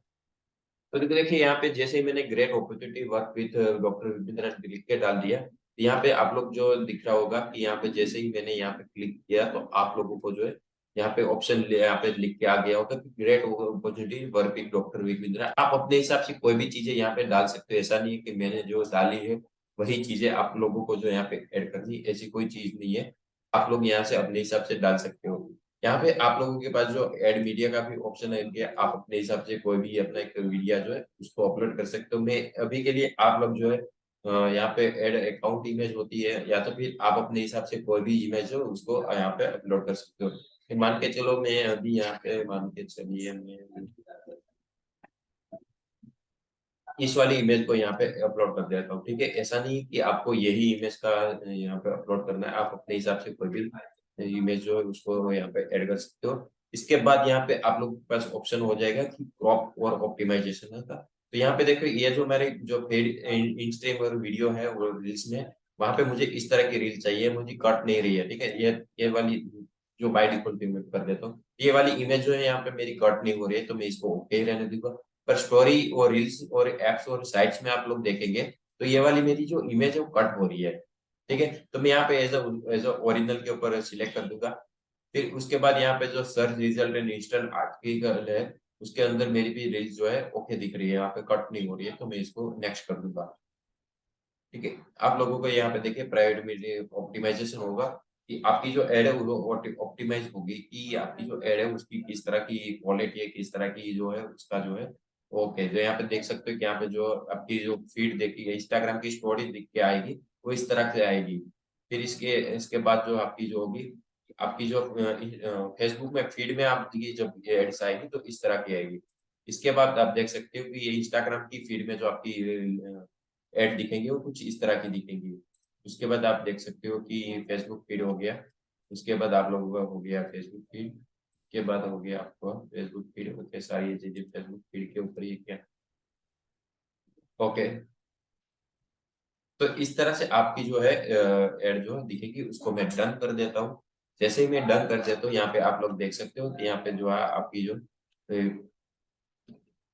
तो देखिए यहाँ पे जैसे ही मैंने great opportunity work with doctor Vipin लिख के डाल दिया, तो यहाँ पे आप लोग जो दिख रहा होगा कि यहाँ पे जैसे ही मैंने यहाँ पे क्लिक किया तो आप लोगों को जो है यहाँ पे ऑप्शन यहाँ पे लिख के आ गया होगा कि great opportunity work with doctor Vipin. आप अपने हिसाब से कोई भी चीजें यहाँ पे डाल सकते हो, ऐसा नहीं है कि मैंने जो डाली है वही चीजें आप लोगों को जो यहाँ पे ऐड करनी, ऐसी कोई चीज नहीं है। आप लोग यहाँ से अपने हिसाब से डाल सकते हो। यहाँ पे आप लोगों के पास जो एड मीडिया का भी ऑप्शन है कि आप अपने हिसाब से कोई भी अपना एक मीडिया जो है उसको अपलोड कर सकते हो। मैं अभी के लिए आप लोग जो है यहाँ पे एड अकाउंट इमेज होती है, या तो फिर आप अपने हिसाब से कोई भी इमेज हो उसको यहाँ पे अपलोड कर सकते हो। फिर मान के चलो मैं अभी यहाँ पे मान के चलिए मैं इस वाली इमेज को यहाँ पे अपलोड कर देता हूँ, ठीक है। ऐसा नहीं कि आपको यही इमेज का यहाँ पे अपलोड करना है, आप अपने हिसाब से कोई भी इमेज जो है उसको यहाँ पे ऐड कर सकते हो। इसके बाद यहाँ पे आप लोगों के पास ऑप्शन हो जाएगा कि क्रॉप और ऑप्टिमाइजेशन का। तो यहाँ पे देखो ये जो मेरे जो पेड इंस्टाग्राम और वीडियो है वो रील्स में, वहां पे मुझे इस तरह की रील चाहिए, मुझे कट नहीं रही है, ठीक है। ये वाली जो बाय डिफॉल्ट मैं कर देता हूँ, ये वाली इमेज जो है यहाँ पे मेरी कट नहीं हो रही है, तो मैं इसको ओके रहने दूंगा। पर स्टोरी और रील्स और एप्स और साइट्स में आप लोग देखेंगे तो ये वाली मेरी जो इमेज है वो कट हो रही है, ठीक है। तो मैं यहाँ पे एज ओरिजिनल के ऊपर सिलेक्ट कर दूंगा। फिर उसके बाद यहाँ पे जो search result and instant article है उसके अंदर मेरी भी रील्स जो है ओके दिख रही है, यहाँ पे कट नहीं हो रही है, तो मैं इसको नेक्स्ट कर दूंगा, ठीक है। आप लोगों को यहाँ पे देखिए प्राइवेट मीडिया ऑप्टिमाइजेशन होगा कि आपकी जो एड है वो ऑप्टिमाइज होगी कि आपकी जो एड है उसकी किस तरह की क्वालिटी है, किस तरह की जो है उसका जो है ओके। जो यहाँ पे देख सकते हो कि यहाँ पे जो आपकी जो फीड देखी है इंस्टाग्राम की स्टोरी दिख के आएगी वो इस तरह से आएगी। फिर इसके इसके बाद जो आपकी जो होगी आपकी जो फेसबुक में फीड में आपकी जब ये एड्स आएगी तो इस तरह की आएगी। इसके बाद आप देख सकते हो कि ये इंस्टाग्राम की फीड में जो आपकी ऐड दिखेंगे वो कुछ इस तरह की दिखेंगी। उसके बाद आप देख सकते हो कि फेसबुक फीड हो गया। उसके बाद आप लोगों का हो गया फेसबुक फीड के बाद हो गया आपका फेसबुक फीड होते सारी चीजें फेसबुक फीड के ऊपर ही क्या ओके। तो इस तरह से आपकी जो है एड जो है दिखेगी, उसको मैं डन कर देता हूँ। जैसे ही मैं डन कर देता हूँ यहाँ पे आप लोग देख सकते हो कि यहाँ पे जो है आपकी जो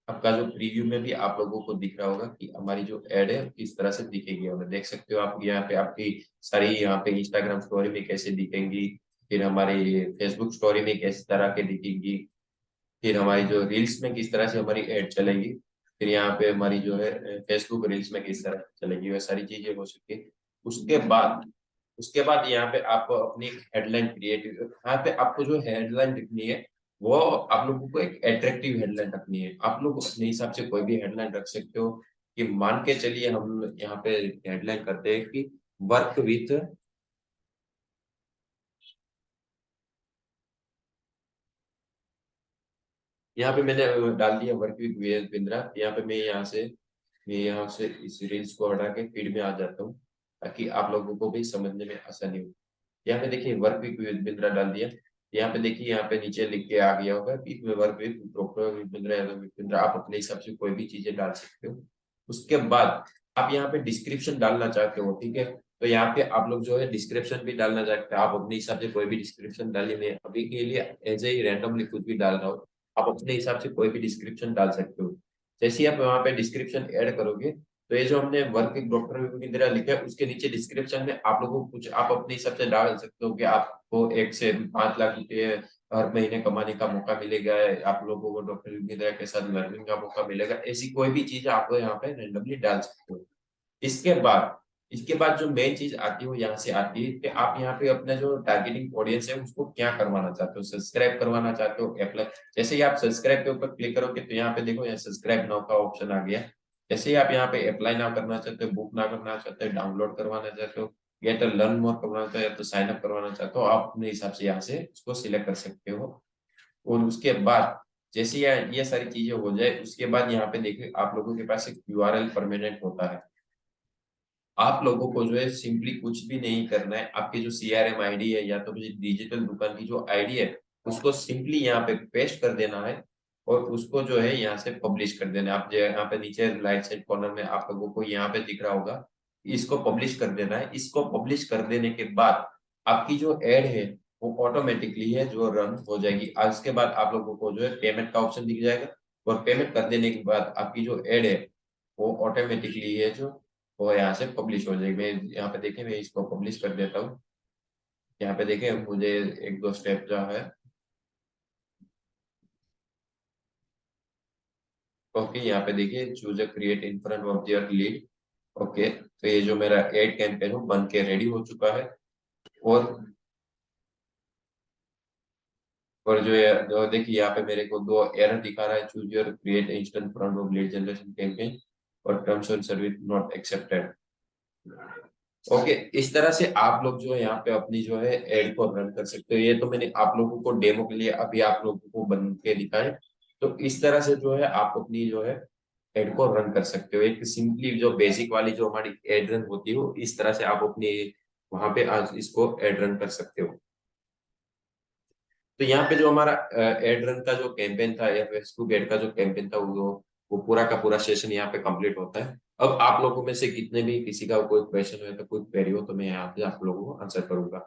आपका जो प्रीव्यू में भी आप लोगों को दिख रहा होगा कि हमारी जो एड है किस तरह से दिखेगी। हमें देख सकते हो आप यहाँ पे आपकी सारी यहाँ पे इंस्टाग्राम स्टोरी में कैसे दिखेंगी, फिर हमारी फेसबुक स्टोरी में किस तरह के दिखेंगी, फिर हमारी जो रील्स में किस तरह से हमारी एड चलेगी, फिर यहाँ पे हमारी जो है फेसबुक रील्स में किस तरह से चलेगी, वह सारी चीजें हो सकती है। उसके बाद उसके बाद यहाँ पे आपको अपनी हेडलाइन क्रिएट, यहाँ पे आपको जो हेडलाइन लिखनी है वो आप लोगों को एक अट्रैक्टिव हेडलाइन रखनी है। आप लोग अपने हिसाब से कोई भी हेडलाइन रख सकते हो कि मान के चलिए हम यहाँ पे हेडलाइन करते हैं कि वर्क विथ, यहाँ पे मैंने डाल दिया वर्क विथ वीएस बिंद्रा। यहाँ पे मैं यहाँ से इस रील्स को हटा के फीड में आ जाता हूँ ताकि आप लोगों को भी समझने में आसानी हो। यहाँ पे देखिए वर्क विद बिंद्रा डाल दिया। यहाँ पे देखिए यहाँ पे नीचे लिख के आ गया होगा कि वर्क विद डॉक्टर बिंद्रा या बिंद्रा, आप अपने हिसाब से कोई भी चीजें डाल सकते हो। उसके बाद आप यहाँ पे डिस्क्रिप्शन डालना चाहते हो, ठीक है। तो यहाँ पे आप लोग जो है डिस्क्रिप्शन भी डालना चाहते हो, आप अपने हिसाब से कोई भी डिस्क्रिप्शन डालिए। मैं अभी के लिए एज ए रैंडमली कुछ भी डाल रहा हूँ, आप अपने हिसाब से कोई भी डिस्क्रिप्शन डाल सकते हो। जैसे ही आप वहाँ पे डिस्क्रिप्शन ऐड करोगे तो ये जो हमने वर्क डॉक्टर की तरह लिखा है उसके नीचे डिस्क्रिप्शन में आप लोगों को कुछ आप अपने हिसाब से डाल सकते हो कि आपको 1 से 5 लाख रुपए हर महीने कमाने का मौका मिलेगा, आप लोगों को डॉक्टर की तरह के साथ लर्निंग का मौका मिलेगा, ऐसी कोई भी चीज आप यहाँ पे रेंडमली डाल सकते हो। इसके बाद इसके बाद जो मेन चीज आती है वो यहाँ से आती है कि आप यहाँ पे अपना जो टारगेटिंग ऑडियंस है उसको क्या करवाना चाहते हो, सब्सक्राइब करवाना चाहते हो अप्लाई। जैसे ही आप सब्सक्राइब के ऊपर क्लिक करोगे तो यहाँ पे देखो यहाँ सब्सक्राइब नाउ का ऑप्शन आ गया। जैसे ही आप यहाँ पे अप्लाई नाउ करना चाहते हो, बुक ना करना चाहते हो, डाउनलोड करवाना चाहते हो या तो लर्न मोर करवाना चाहते हो या तो साइन अप करवाना चाहते हो, आप अपने हिसाब से यहाँ से उसको सिलेक्ट कर सकते हो। और उसके बाद जैसे ये सारी चीजें हो जाए उसके बाद यहाँ पे देखिए आप लोगों के पास एक यूआरएल परमानेंट होता है। आप लोगों को जो है सिंपली कुछ भी नहीं करना है, आपकी जो सीआरएम आईडी है या तो डिजिटल दुकान की जो आईडी है उसको सिंपली यहाँ पे पेस्ट कर देना है और उसको जो है यहाँ से पब्लिश कर देना है। आप जो यहाँ पे नीचे राइट साइड कॉर्नर में आप लोगों को यहाँ पे दिख रहा होगा, इसको पब्लिश कर देना है। इसको पब्लिश कर देने के बाद आपकी जो एड है वो ऑटोमेटिकली है जो रन हो जाएगी। आज के बाद आप लोगों को जो है पेमेंट का ऑप्शन दिख जाएगा, और पेमेंट कर देने के बाद आपकी जो एड है वो ऑटोमेटिकली है जो वो यहाँ से पब्लिश हो जाएगी। मैं यहाँ पे देखें, मैं इसको पब्लिश कर देता हूँ। यहाँ पे देखें, मुझे एक दो स्टेप जो है, ओके यहाँ पे देखिए choose create in front of your lead. Okay, तो ये जो मेरा एड कैंपेन हो बन के रेडी हो चुका है। और जो देखिए यहाँ पे मेरे को दो एरर दिखा रहा है, choose your create instant front of lead generation campaign और terms and service not accepted. Okay, इस तरह से आप लोग जो है यहाँ पे अपनी जो है एड को रन कर सकते हो। ये तो मैंने आप लोगों को डेमो के लिए अभी आप लोगों को बन के दिखाए। तो इस तरह से जो है आप अपनी जो है एड को रन कर सकते हो। एक सिंपली जो बेसिक वाली जो हमारी एड रन होती है, इस तरह से आप अपनी वहां पे आज इसको एड रन कर सकते हो। तो यहाँ पे जो हमारा एड रन का जो कैंपेन था या फेसबुक एड का जो कैंपेन था वो पूरा का पूरा सेशन यहाँ पे कंप्लीट होता है। अब आप लोगों में से कितने भी किसी का कोई क्वेश्चन हो या तो कोई क्वेरी हो, तो मैं यहाँ पे आप लोगों को आंसर करूंगा।